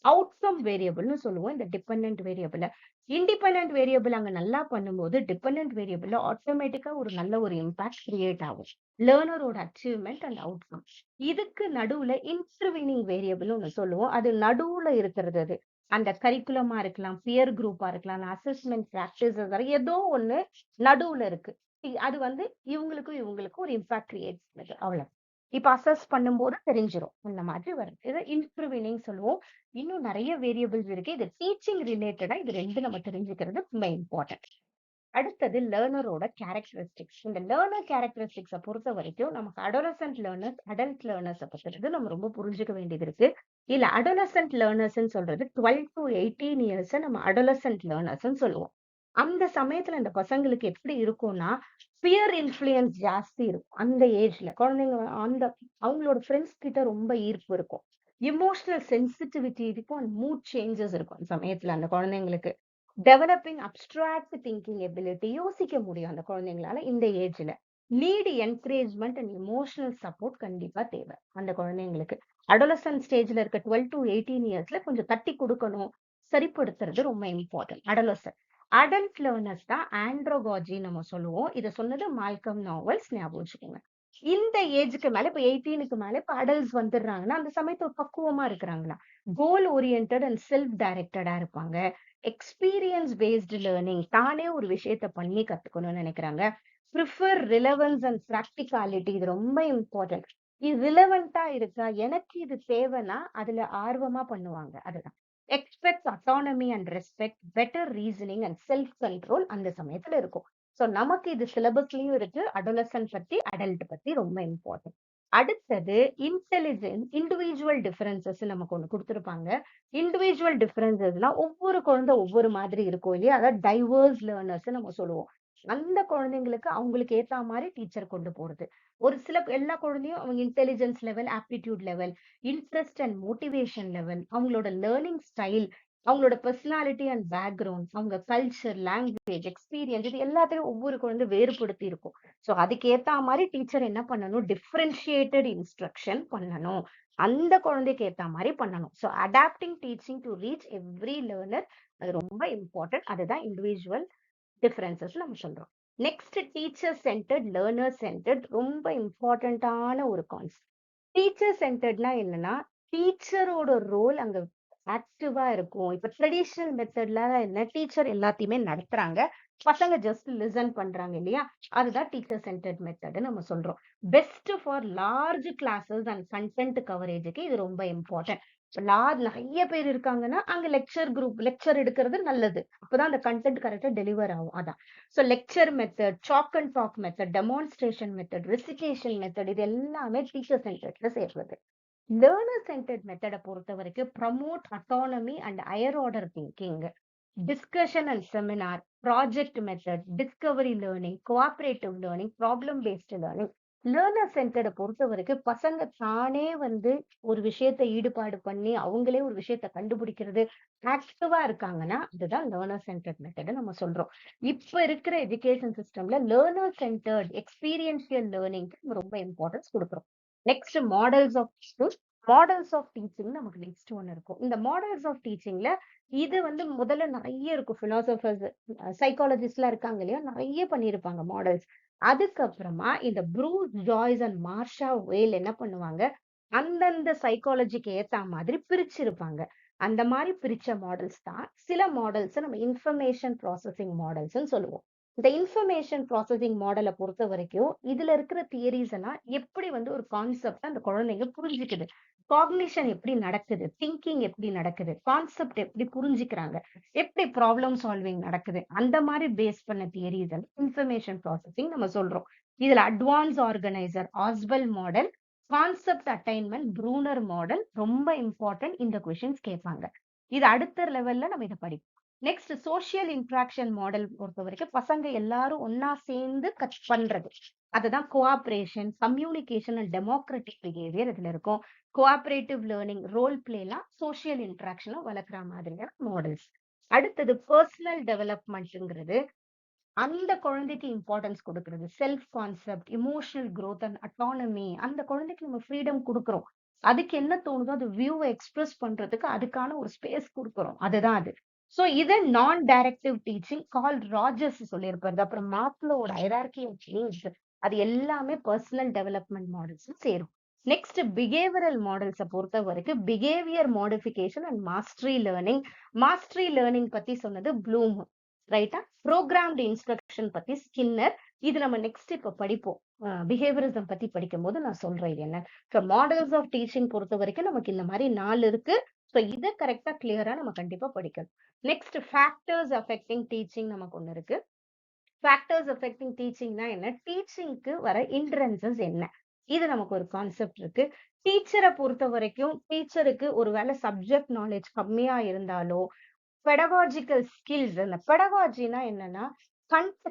அவுட்கம் வேரியபிள்னு சொல்லுவோம் இந்த டிபெண்டன்ட் வேரியபிள. இண்டிபெண்டன்ட் வேரியபிள் அங்க நல்லா பண்ணும்போது டிபெண்டன்ட் வேரியபிள்ல ஆட்டோமேட்டிக்கா ஒரு நல்ல ஒரு இம்பாக்ட் கிரியேட் ஆகும். லேர்னரோட அச்சீவ்மெண்ட் அண்ட் அவுட்கம். இதுக்கு நடுவுல இன்டர்வீனிங் வேரியபிள் ஒண்ணு சொல்லுவோம். அது நடுவுல இருக்கிறது அது. அந்த கரிக்குலமா இருக்கலாம், பியர் குரூப்பா இருக்கலாம், அசஸ்மெண்ட் பிராக்டிசஸ் ஏதோ ஒண்ணு நடுவுல இருக்கு. அது வந்து இவங்களுக்கும் ஒரு இம்பாக்ட் கிரியேட் பண்ணுது. அவ்வளவு. இப்ப அசஸ் பண்ணும்போது தெரிஞ்சிரும். இந்த மாதிரி வருது. இதை இன்டர்வீனிங் சொல்லுவோம். இன்னும் நிறைய வேரியபிள்ஸ் இருக்கு. இது டீச்சிங் ரிலேட்டடா இது 2 நம்ம தெரிஞ்சுக்கிறது ரொம்ப இம்பார்ட்டன்ட். அடுத்தது லேர்னரோட கேரக்டரிஸ்டிக்ஸ். இந்த லேர்னர் கேரக்டரிஸ்டிக்ஸ பொறுத்த வரைக்கும் நமக்கு அடோலசன்ட் லேர்னர்ஸ், அடல்ட் லேர்னர்ஸ பத்தினது நம்ம ரொம்ப புரிஞ்சுக்க வேண்டியது இருக்கு. இல்ல அடோலசன்ட் லேர்னர்ஸ்ன்னு சொல்றது 12 to 18 இயர்ஸ் நம்ம அடோலசன்ட் லேர்னர்ஸ்ன்னு சொல்லுவோம். அந்த சமயத்துல இந்த பசங்களுக்கு எப்படி இருக்கும்னா, பியர் இன்ஃப்ளூயன்ஸ் ஜாஸ்தி இருக்கும். அந்த ஏஜ்ல குழந்தைங்க அவங்களோட ஃப்ரெண்ட்ஸ் கிட்ட ரொம்ப ஈர்ப்பு இருக்கும். எமோஷனல் சென்சிட்டிவிட்டி இருக்கும் அண்ட் மூட் சேஞ்சஸ் இருக்கும் அந்த சமயத்துல அந்த குழந்தைங்களுக்கு. டெவலப்பிங் அப்ஸ்ட்ராக்ட் திங்கிங் எபிலிட்டி யோசிக்க முடியும் அந்த குழந்தைங்களால இந்த ஏஜ்ல. Need encouragement and emotional support கண்டிப்பா தேவை அந்த குழந்தைங்களுக்கு. அடோலசன்ட் ஸ்டேஜ்ல இருக்க 12 to 18 இயர்ஸ்ல கொஞ்சம் தட்டி கொடுக்கணும். சரிப்படுத்துறது ரொம்ப இம்பார்ட்டன்ட். அடல்ட் லேர்னர்ஸ் தான் ஆண்ட்ரோகாஜி நம்ம சொல்லுவோம். இத சொன்னது மால்கம் நாவல்ஸ் ஞாபகம் வச்சுக்கோங்க. இந்த ஏஜ்க்கு மேல இப்ப 18க்கு மேல இப்ப அடல்ட்ஸ் வந்துடுறாங்கன்னா அந்த சமயத்துல பக்குவமா இருக்கிறாங்களா? கோல் ஓரியன்டட் அண்ட் செல்ஃப் டைரக்டடா இருப்பாங்க. எக்ஸ்பீரியன்ஸ் பேஸ்டு லேர்னிங் தானே ஒரு விஷயத்த பண்ணி கத்துக்கணும்னு நினைக்கிறாங்க. ப்ரிஃபர் ரிலவன்ஸ் அண்ட் ப்ராக்டிகாலிட்டி இது ரொம்ப இம்பார்ட்டன்ட். இது ரிலவெண்டா இருக்கா? எனக்கு இது தேவைன்னா, அதுல ஆர்வமா பண்ணுவாங்க. அதுதான். Expects autonomy and respect, better reasoning and self control அந்த சமயத்துல இருக்கும். ஸோ நமக்கு இது சிலபஸ்லயும் இருக்கு. அடோலசன்ட் பத்தி, அடல்ட் பத்தி ரொம்ப இம்பார்ட்டன்ட். அடுத்தது இண்டிவிஜுவல் டிஃபரன்சஸ் நமக்கு ஒண்ணு குடுத்திருப்பாங்க. இண்டிவிஜுவல் டிஃபரன்சஸ்னா ஒவ்வொரு குழந்தை ஒவ்வொரு மாதிரி இருக்கும் இல்லையா? அதாவது டைவர்ஸ் லேர்னர்ஸ் நம்ம சொல்லுவோம். அந்த குழந்தைங்களுக்கு அவங்களுக்கு ஏத்தா மாரி டீச்சர் கொண்டு போறது. ஒரு சில எல்லா குழந்தையும் அவங்க intelligence level, aptitude level, interest and motivation level, அவங்களோட லேர்னிங் ஸ்டைல், அவங்களோட பெர்சனாலிட்டி அண்ட் பேக்ரவுண்ட், அவங்க கல்ச்சர், லாங்குவேஜ், எக்ஸ்பீரியன்ஸ் இது எல்லாத்தையும் ஒவ்வொரு குழந்தை வேறுபடுத்தி இருக்கும். ஸோ அதுக்கு ஏத்தா மாதிரி டீச்சர் என்ன பண்ணணும்? டிஃபரன்ஷியேட்டட் இன்ஸ்ட்ரக்ஷன் பண்ணணும். அந்த குழந்தைக்கு ஏத்தா மாதிரி பண்ணணும். So adapting teaching to reach every learner அது ரொம்ப இம்பார்ட்டன்ட். அதுதான் இண்டிவிஜுவல் டிஃபரன்சஸ் நம்ம சொல்றோம். Next teacher centred, learner centred ரொம்ப இம்பார்ட்டன்டான ஒரு கான்செப்ட். டீச்சர் சென்டர்ட்னா என்னன்னா, டீச்சரோட ரோல் அங்க ஆக்டிவா இருக்கும். இப்ப ட்ரெடிஷனல் மெத்தட்ல என்ன டீச்சர் எல்லாத்தையுமே நடத்துறாங்க. பசங்க ஜஸ்ட் லிசன் பண்றாங்க இல்லையா? அதுதான் டீச்சர் சென்டர்ட் மெத்தட் நம்ம சொல்றோம். Best for large classes and content கவரேஜுக்கு இது ரொம்ப இம்பார்ட்டன்ட். நிறைய பேர் இருக்காங்கன்னா, அங்க லெக்சர் எடுக்கிறது நல்லது. அப்பதான் அந்த கண்டென்ட் கரெக்டா டெலிவர் ஆகும். அதான். So lecture method, chalk and talk method, demonstration method, recitation method இது எல்லாமே டீச்சர் சென்டர்ட்ல சேர்றது. லேர்னர் சென்டர்ட் மெத்தடை பொறுத்த வரைக்கும் promote autonomy and higher order thinking, discussion and seminar, project method, discovery learning, cooperative learning, problem based learning. Learner சென்டர்டை பொறுத்த வரைக்கும் பசங்க தானே ஒரு விஷயத்தை ஈடுபாடு பண்ணி அவங்களே ஒரு விஷயத்தை கண்டுபிடிக்கிறது ஆக்டிவா இருக்காங்கன்னா அதுதான் லேர்னர் சென்டர்ட் மெத்தட் நம்ம சொல்றோம். இப்ப இருக்கிற எஜுகேஷன் சிஸ்டம்ல லேர்னர் சென்டர்ட் எக்ஸ்பீரியன்ஷியல் லேர்னிங் ரொம்ப இம்பார்ட்டன்ஸ் கொடுக்குறோம். நெக்ஸ்ட் மாடல்ஸ் ஆஃப் டீச்சிங் நமக்கு நெக்ஸ்ட் ஒன்னு இருக்கும். இந்த மாடல்ஸ் ஆஃப் டீச்சிங்ல இது முதல்ல நிறைய இருக்கும். பிலாசபர்ஸ், சைக்காலஜிஸ்ட் எல்லாம் இருக்காங்க இல்லையா? நிறைய பண்ணியிருப்பாங்க மாடல்ஸ். அதுக்கப்புறமா இந்த ப்ரூஸ் ஜாய்ஸ் அண்ட் மார்ஷா வேல் என்ன பண்ணுவாங்க? அந்தந்த சைக்காலஜிக்கு ஏத்த மாதிரி பிரிச்சிருப்பாங்க. அந்த மாதிரி பிரிச்ச மாடல்ஸ் தான் சில மாடல்ஸ் நம்ம இன்ஃபர்மேஷன் ப்ராசஸிங் மாடல்ஸ் சொல்லுவோம். இந்த இன்ஃபர்மேஷன் ப்ராசஸிங் மாடலை பொறுத்த வரைக்கும் இதுல இருக்கிற தியரிஸ் எல்லாம் எப்படி ஒரு கான்செப்ட் அந்த குழந்தைங்க புரிஞ்சுக்குது, காக்னிஷன் எப்படி நடக்குது, திங்கிங் எப்படி நடக்குது, கான்செப்ட் எப்படி புரிஞ்சுக்கிறாங்க, எப்படி ப்ராப்ளம் சால்விங் நடக்குது, அந்த மாதிரி பேஸ் பண்ண தியரிஸ் இன்ஃபர்மேஷன் ப்ராசஸிங் நம்ம சொல்றோம். இதுல advance organiser, Ausubel model, concept attainment, Bruner model ரொம்ப இம்பார்ட்டன்ட். இந்த கொஸ்டின்ஸ் கேட்பாங்க. இது அடுத்த லெவல்ல நம்ம இதை படிப்போம். நெக்ஸ்ட் சோசியல் இன்ட்ராக்ஷன் மாடல் பொறுத்த வரைக்கும் பசங்க எல்லாரும் ஒன்னா சேர்ந்து பண்றது. அதுதான் cooperation, communication and democratic behaviour இதுல இருக்கும். கோஆபரேட்டிவ் லேர்னிங், ரோல் பிளே எல்லாம் சோசியல் இன்ட்ராக்ஷனை வளர்க்குற மாதிரியான மாடல்ஸ். அடுத்தது பர்சனல் டெவலப்மெண்ட்ங்கிறது அந்த குழந்தைக்கு இம்பார்ட்டன்ஸ் கொடுக்கிறது. Self concept, emotional growth and autonomy. அந்த குழந்தைக்கு நம்ம ஃப்ரீடம் கொடுக்குறோம். அதுக்கு என்ன தோணுதோ அது வியூவை எக்ஸ்பிரஸ் பண்றதுக்கு அதுக்கான ஒரு ஸ்பேஸ் கொடுக்குறோம். அதுதான் அது. சோ இதை நான் டைரக்டிவ் டீச்சிங் கால் ராஜர்ஸ் சொல்லியிருப்பாரு. அப்புறம் மாஸ்லோவோட ஹைரார்கி ஆஃப் நீட்ஸ் அது எல்லாமே பர்சனல் டெவலப்மெண்ட் மாடல்ஸ் சேரும். நெக்ஸ்ட் பிஹேவியரல் மாடல்ஸை பொறுத்த வரைக்கும் behaviour modification and mastery learning பத்தி சொன்னது ப்ளூம், ரைட்டா? ப்ரோக்ராம்டு இன்ஸ்ட்ரக்ஷன் பத்தி ஸ்கின்னர். இது நம்ம நெக்ஸ்ட் இப்ப படிப்போம். பிஹேவியரிசம் பத்தி படிக்கும் போது நான் சொல்றேன் இது என்ன. மாடல்ஸ் ஆஃப் டீச்சிங் பொறுத்த வரைக்கும் நமக்கு இந்த மாதிரி 4 இருக்கு. ஸோ இதை கரெக்டா கிளியரா நம்ம கண்டிப்பா படிக்கணும். நெக்ஸ்ட் ஃபேக்டர்ஸ் அஃபெக்டிங் டீச்சிங் நமக்கு ஒண்ணு இருக்கு. ஃபேக்டர்ஸ் அஃபெக்டிங் டீச்சிங்னா என்ன? டீச்சிங்க்கு வர இன்ட்ரன்சஸ் என்ன? இது நமக்கு ஒரு கான்செப்ட் இருக்கு. டீச்சரை பொறுத்த வரைக்கும் டீச்சருக்கு ஒருவேளை சப்ஜெக்ட் நாலேஜ் கம்மியா இருந்தாலோ, பெடகாஜிக்கல் ஸ்கில்ஸ், அந்த பெடகாஜினா என்னன்னா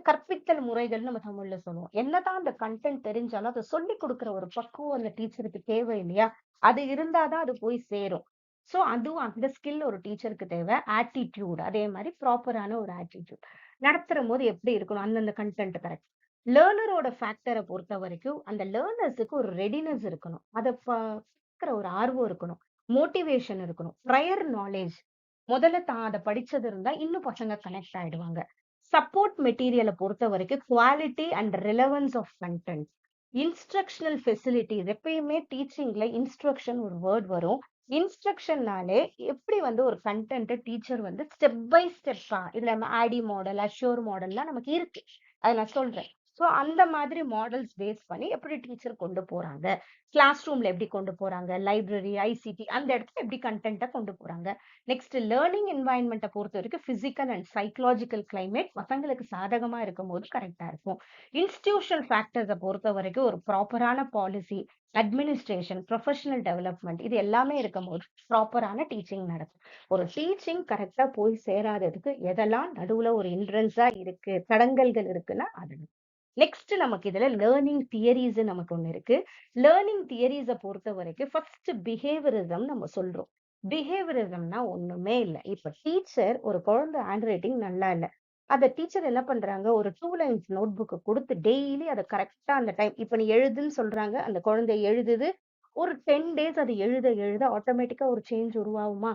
கற்பித்தல் முறைகள் நம்ம தமிழ்ல சொல்லுவோம். என்னதான் அந்த கண்டென்ட் தெரிஞ்சாலும் அதை சொல்லி கொடுக்குற ஒரு பக்குவம் அந்த டீச்சருக்கு தேவை இல்லையா? அது இருந்தாதான் அது போய் சேரும். சோ அதுவும் அந்த ஸ்கில் ஒரு டீச்சருக்கு தேவை. ஆட்டிடியூட் அதே மாதிரி ப்ராப்பரான ஒரு ஆட்டிடியூட். நடத்துற போது எப்படி இருக்கணும்? அந்தந்த கண்டென்ட் கரெக்ட். லேர்னரோட ஃபேக்டரை பொறுத்த வரைக்கும் அந்த லேர்னர்ஸுக்கு ஒரு ரெடினஸ் இருக்கணும். அதை ஒரு ஆர்வம் இருக்கணும். மோட்டிவேஷன் இருக்கணும். ப்ரையர் நாலேஜ் முதல்ல தான் அதை படிச்சது இருந்தா இன்னும் பசங்க கனெக்ட் ஆயிடுவாங்க. சப்போர்ட் மெட்டீரியலை பொறுத்த வரைக்கும் quality and relevance of content. Instructional facilities எப்பயுமே டீச்சிங்ல இன்ஸ்ட்ரக்ஷன் ஒரு வேர்ட் வரும். இன்ஸ்ட்ரக்ஷன்னாலே எப்படி ஒரு கண்டென்ட் டீச்சர் ஸ்டெப் பை ஸ்டெப்பா இதுல ஆடி மாடல், அஷ்யூர் மாடல்லாம் நமக்கு இருக்கு. அதை நான் சொல்றேன். சோ அந்த மாதிரி மாடல்ஸ் பேஸ் பண்ணி எப்படி டீச்சர் கொண்டு போறாங்க, கிளாஸ் ரூம்ல எப்படி கொண்டு போறாங்க, லைப்ரரி, ஐசிடி அந்த இடத்துல எப்படி கண்டென்ட்டை கொண்டு போறாங்க. நெக்ஸ்ட் லேர்னிங் என்வாயன்மெண்ட்டை பொறுத்த வரைக்கும் பிசிக்கல் அண்ட் சைக்கலாஜிக்கல் கிளைமேட் பசங்களுக்கு சாதகமா இருக்கும் போது கரெக்டா இருக்கும். இன்ஸ்டிடியூஷனல் ஃபேக்டர்ஸை பொறுத்த வரைக்கும் ஒரு ப்ராப்பரான பாலிசி, அட்மினிஸ்ட்ரேஷன், ப்ரொஃபஷனல் டெவலப்மெண்ட் இது எல்லாமே இருக்கும்போது ப்ராப்பரான டீச்சிங் நடக்கும். ஒரு டீச்சிங் கரெக்டா போய் சேராததுக்கு எதெல்லாம் நடுவுல ஒரு இன்ட்ரன்ஸா இருக்கு, தடங்கல்கள் இருக்குன்னா அது. நெக்ஸ்ட் நமக்கு இதுல லேர்னிங் தியரிஸ் நமக்கு ஒண்ணு இருக்கு. லேர்னிங் தியரிஸ பொறுத்த வரைக்கும் ஃபர்ஸ்ட் பிஹேவியரிசம் நம்ம சொல்றோம். பிஹேவியரிசம்னா ஒண்ணுமே இல்ல. இப்ப டீச்சர் ஒரு குழந்தை ஹேண்ட் ரைட்டிங் நல்லா இல்ல. அத டீச்சர் என்ன பண்றாங்க, ஒரு 2 லைன்ஸ் நோட் புக் குடுத்து டெய்லி அத கரெக்ட்டா அந்த டைம் இப்ப நீ எழுதுன்னு சொல்றாங்க. அந்த குழந்தை எழுதுது. ஒரு 10 டேஸ் அது எழுத எழுத ஆட்டோமேட்டிக்கா ஒரு சேஞ்ச் உருவாகுமா?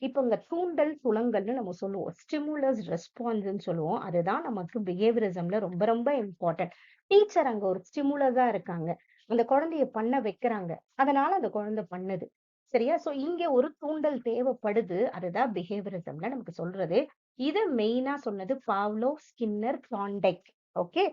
இப்ப இங்க தூண்டல், துலங்கல்னு நம்ம சொல்லுவோம். ஸ்டிமுலஸ், ரெஸ்பான்ஸ்ன்னு சொல்லுவோம். அதுதான் நமக்கு பிஹேவியரிசம்ல ரொம்ப ரொம்ப இம்பார்ட்டன்ட். டீச்சர் அங்க ஒரு ஸ்டிமுலஸா இருக்காங்க. அந்த குழந்தைய பண்ண வைக்கிறாங்க. அதனால அந்த குழந்தை பண்ணுது. சரியா? சோ இங்க ஒரு தூண்டல் தேவைப்படுது. அதுதான் பிஹேவியரிசம்ல நமக்கு சொல்றது. இத மெயினா சொன்னது பாவ்லோ, ஸ்கின்னர், தாண்டைக். ஓகே.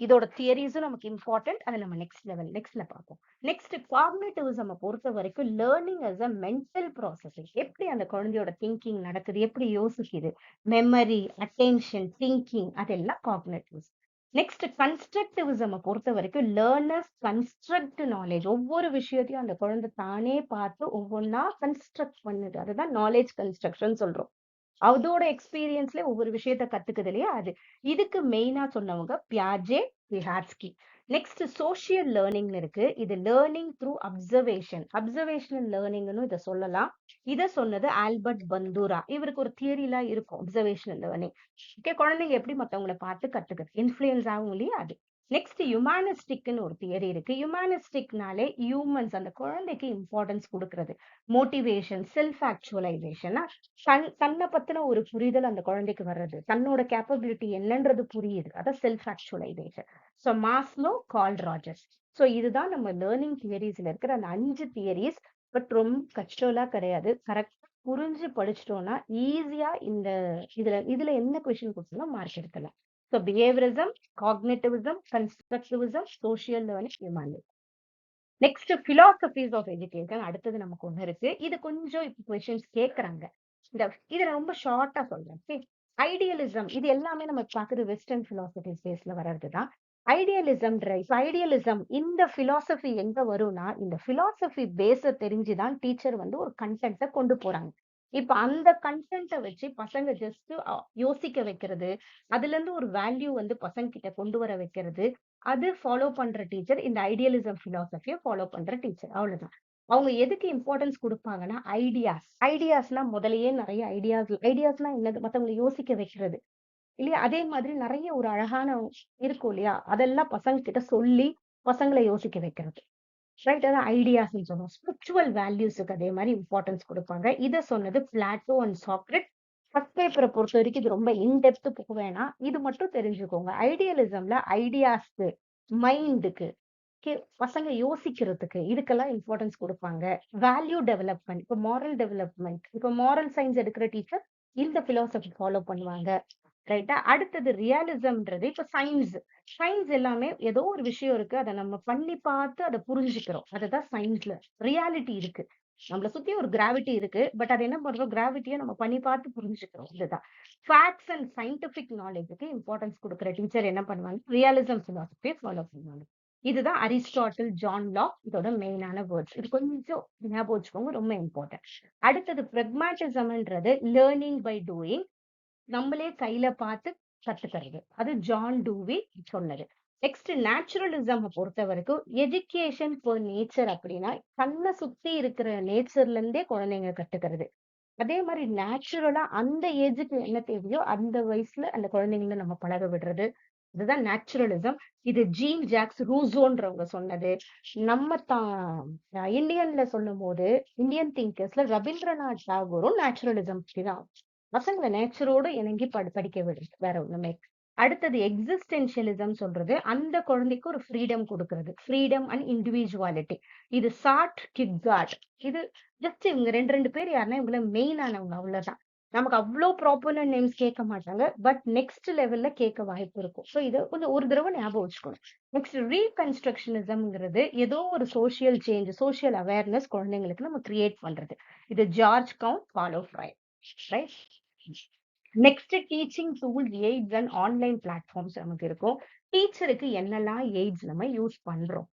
இதோட தியரிஸும் நமக்கு இம்பார்ட்டன்ட். அதை நம்ம நெக்ஸ்ட்ல பார்ப்போம். நெக்ஸ்ட் காக்னிட்டிவிசம் பொறுத்த வரைக்கும் learning as a mental processing. எப்படி அந்த குழந்தையோட திங்கிங் நடக்குது, எப்படி யோசிக்குது, மெமரி, அட்டென்ஷன், திங்கிங் அதெல்லாம் காக்னிட்டிவ்ஸ். நெக்ஸ்ட் கன்ஸ்ட்ரக்டிவிசம் பொறுத்த வரைக்கும் லேர்னர்ஸ் கன்ஸ்ட்ரக்ட் நாலேஜ். ஒவ்வொரு விஷயத்தையும் அந்த குழந்தை தானே பார்த்து ஒவ்வொன்னா கன்ஸ்ட்ரக்ட் பண்ணுது. அதுதான் நாலேஜ் கன்ஸ்ட்ரக்ஷன் சொல்றோம். அதோட எக்ஸ்பீரியன்ஸ்ல ஒவ்வொரு விஷயத்த கத்துக்குது இல்லையா அது. இதுக்கு மெயினா சொன்னவங்க பியாஜே, விஹாட்ஸ்கி. நெக்ஸ்ட் சோஷியல் லேர்னிங்னு இருக்கு. இது லேர்னிங் த்ரூ அப்சர்வேஷன், அப்சர்வேஷனல் லேர்னிங்னு இதை சொல்லலாம். இத சொன்னது ஆல்பர்ட் பந்தூரா. இவருக்கு ஒரு தியரிலாம் இருக்கும் அப்சர்வேஷனல் லேர்னிங். ஓகே, குழந்தைங்க எப்படி மத்தவங்களை பார்த்து கத்துக்குது, இன்ஃபுளுயன்ஸ் ஆகும் இல்லையா அது. நெக்ஸ்ட் ஹியூமானிஸ்டிக்னு ஒரு தியரி இருக்கு. ஹியூமானிஸ்டிக்னாலே ஹியூமன்ஸ் அந்த குழந்தைக்கு இம்பார்ட்டன்ஸ் கொடுக்கறது, மோட்டிவேஷன், செல்ஃப் ஆக்சுவலைசேஷன், தன்னை பத்தின ஒரு புரிதல் அந்த குழந்தைக்கு வர்றது, தன்னோட கேப்பபிலிட்டி என்னன்றது புரியுது. அதான் self actualisation. So Maslow, Carl Rogers. So இதுதான் நம்ம லேர்னிங் தியரிஸ்ல இருக்கிற அந்த 5 தியரிஸ். பட் ரொம்ப கஷ்டம்லாம் கிடையாது. கரெக்டா புரிஞ்சு படிச்சிட்டோம்னா ஈஸியா இந்த இதுல இதுல என்ன கொஸ்டின் கொடுத்தாலும் மார்க் எடுக்கலாம். So behaviourism, cognitivism, constructivism, social learning, humanity. Next philosophies of education அடுத்தது நமக்கு ஒண்ணு இருக்கு. இது கொஞ்சம் இப்போ கொஸ்டின்ஸ் கேட்கறாங்க. இத ரொம்ப ஷார்ட்டா சொல்றேன். ஐடியலிசம் இது எல்லாமே நம்ம பாக்குறது வெஸ்டர்ன் பிலாசபி பேஸ்ல வர்றதுதான். ஐடியலிசம் இந்த பிலாசபி எங்க வரும்னா, இந்த பிலாசபி பேஸ தெரிஞ்சுதான் டீச்சர் வந்து ஒரு கண்டென்ட்டை கொண்டு போறாங்க. இப்ப அந்த கண்டென்ட்டை வச்சு பசங்க ஜஸ்ட் யோசிக்க வைக்கிறது, அதுல இருந்து ஒரு வேல்யூ வந்து பசங்க கிட்ட கொண்டு வர வைக்கிறது, அது ஃபாலோ பண்ற டீச்சர் இந்த ஐடியலிசம் பிலாசபியை ஃபாலோ பண்ற டீச்சர். அவ்வளவுதான். அவங்க எதுக்கு இம்பார்ட்டன்ஸ் கொடுப்பாங்கன்னா ஐடியாஸ்னா முதல்லயே நிறைய ஐடியாஸ்னா என்னது, மத்தவங்களை யோசிக்க வைக்கிறது இல்லையா. அதே மாதிரி நிறைய ஒரு அழகான இருக்கும் இல்லையா, அதெல்லாம் பசங்க கிட்ட சொல்லி பசங்களை யோசிக்க வைக்கிறது. ரைட், அதான் ஐடியாஸ்ன்னு சொல்லுவோம். ஸ்பிரிச்சுவல் வேல்யூஸுக்கு அதே மாதிரி இம்பார்ட்டன்ஸ் கொடுப்பாங்க. இதை சொன்னது பிளாட்டோ அண்ட் சாக்ரட். ஃபர்ஸ்ட் பேப்பரை பொறுத்த வரைக்கும் இது ரொம்ப இன்டெப்த் போக வேணாம். இது மட்டும் தெரிஞ்சுக்கோங்க. ஐடியலிசம்ல ஐடியாஸ்க்கு, மைண்டுக்கு, பசங்க யோசிக்கிறதுக்கு இதுக்கெல்லாம் இம்பார்ட்டன்ஸ் கொடுப்பாங்க. வேல்யூ டெவலப்மெண்ட், இப்போ மாரல் டெவலப்மெண்ட், இப்போ மாரல் சயின்ஸ் எடுக்கிற டீச்சர் இந்த பிலாசபி ஃபாலோ பண்ணுவாங்க. ரைட்டா. அடுத்தது ரியலிசம்ன்றது இப்ப சயின்ஸ். சயின்ஸ் எல்லாமே ஏதோ ஒரு விஷயம் இருக்கு, அதை நம்ம பண்ணி பார்த்து அதை புரிஞ்சுக்கிறோம். அதுதான் சயின்ஸ்ல ரியாலிட்டி இருக்கு. நம்மள சுத்தி ஒரு கிராவிட்டி இருக்கு. பட் அது என்ன பண்றோம், கிராவிட்டியை நம்ம பண்ணி பார்த்து புரிஞ்சுக்கிறோம். இதுதான் ஃபேக்ட்ஸ் அண்ட் சயின்டிபிக் நாலேஜுக்கு இம்பார்ட்டன்ஸ் கொடுக்குற டீச்சர் என்ன பண்ணுவாங்க, ரியலிசம் பிலாசபியை ஃபாலோ பண்ணுவாங்க. இதுதான் அரிஸ்டாட்டில், ஜான் லாக் இதோட மெயினான வேர்ட்ஸ். இது கொஞ்சம் ஞாபகம் வச்சுக்கோங்க, ரொம்ப இம்பார்ட்டன்ட். அடுத்தது பிரெக்மாட்டிசம்ன்றது லேர்னிங் பை டூயிங், நம்மளே கையில பார்த்து கத்துக்கிறது. அது ஜான் டூவி சொன்னது. நெக்ஸ்ட் நேச்சுரலிசம் பொறுத்த வரைக்கும் எஜுகேஷன் ஃபார் நேச்சர். அப்படின்னா கண்ணை சுத்தி இருக்கிற நேச்சர்ல இருந்தே குழந்தைங்க கத்துக்கிறது. அதே மாதிரி நேச்சுரலா அந்த ஏஜுக்கு என்ன தேவையோ அந்த வயசுல அந்த குழந்தைங்களை நம்ம பழக விடுறது. இதுதான் நேச்சுரலிசம். இது ஜீன் ஜாக்ஸ் ரூசோன்றவங்க சொன்னது. நம்ம இந்தியன்ல சொல்லும் போது இந்தியன் திங்கர்ஸ்ல ரவீந்திரநாத் தாகூரும் நேச்சுரலிசம் தான் பசங்களை நேச்சரோட இணங்கி படிக்க விடுறது, வேற ஒண்ணுமே. அடுத்தது எக்ஸிஸ்டென்ஷியலிசம் சொல்றது அந்த குழந்தைக்கு ஒரு ஃப்ரீடம் கொடுக்கறது, ஃப்ரீடம் அண்ட் இண்டிவிஜுவாலிட்டி. இது சார்ட், கிட்கார்ட். இது ஜஸ்ட் இவங்க ரெண்டு பேர் யாருன்னா இவங்கள மெயின் ஆனவங்க, அவ்வளவுதான். நமக்கு அவ்ளோ ப்ராப்பரான நேம்ஸ் கேட்க மாட்டாங்க. பட் நெக்ஸ்ட் லெவல்ல கேட்க வாய்ப்பு இருக்கும். ஸோ இத கொஞ்சம் ஒரு தடவ ஞாபகம் வச்சுக்கணும். நெக்ஸ்ட் ரீகன்ஸ்ட்ரக்ஷனிசம்ங்கிறது ஏதோ ஒரு சோசியல் சேஞ்ச், சோசியல் அவேர்னஸ் குழந்தைங்களுக்கு நம்ம கிரியேட் பண்றது. இது George Count, Paulo Freire, right? Next teaching tools, aids and online platforms நமக்கு இருக்கும். டீச்சருக்கு என்னெல்லாம் எய்ட்ஸ் நம்ம யூஸ் பண்றோம்?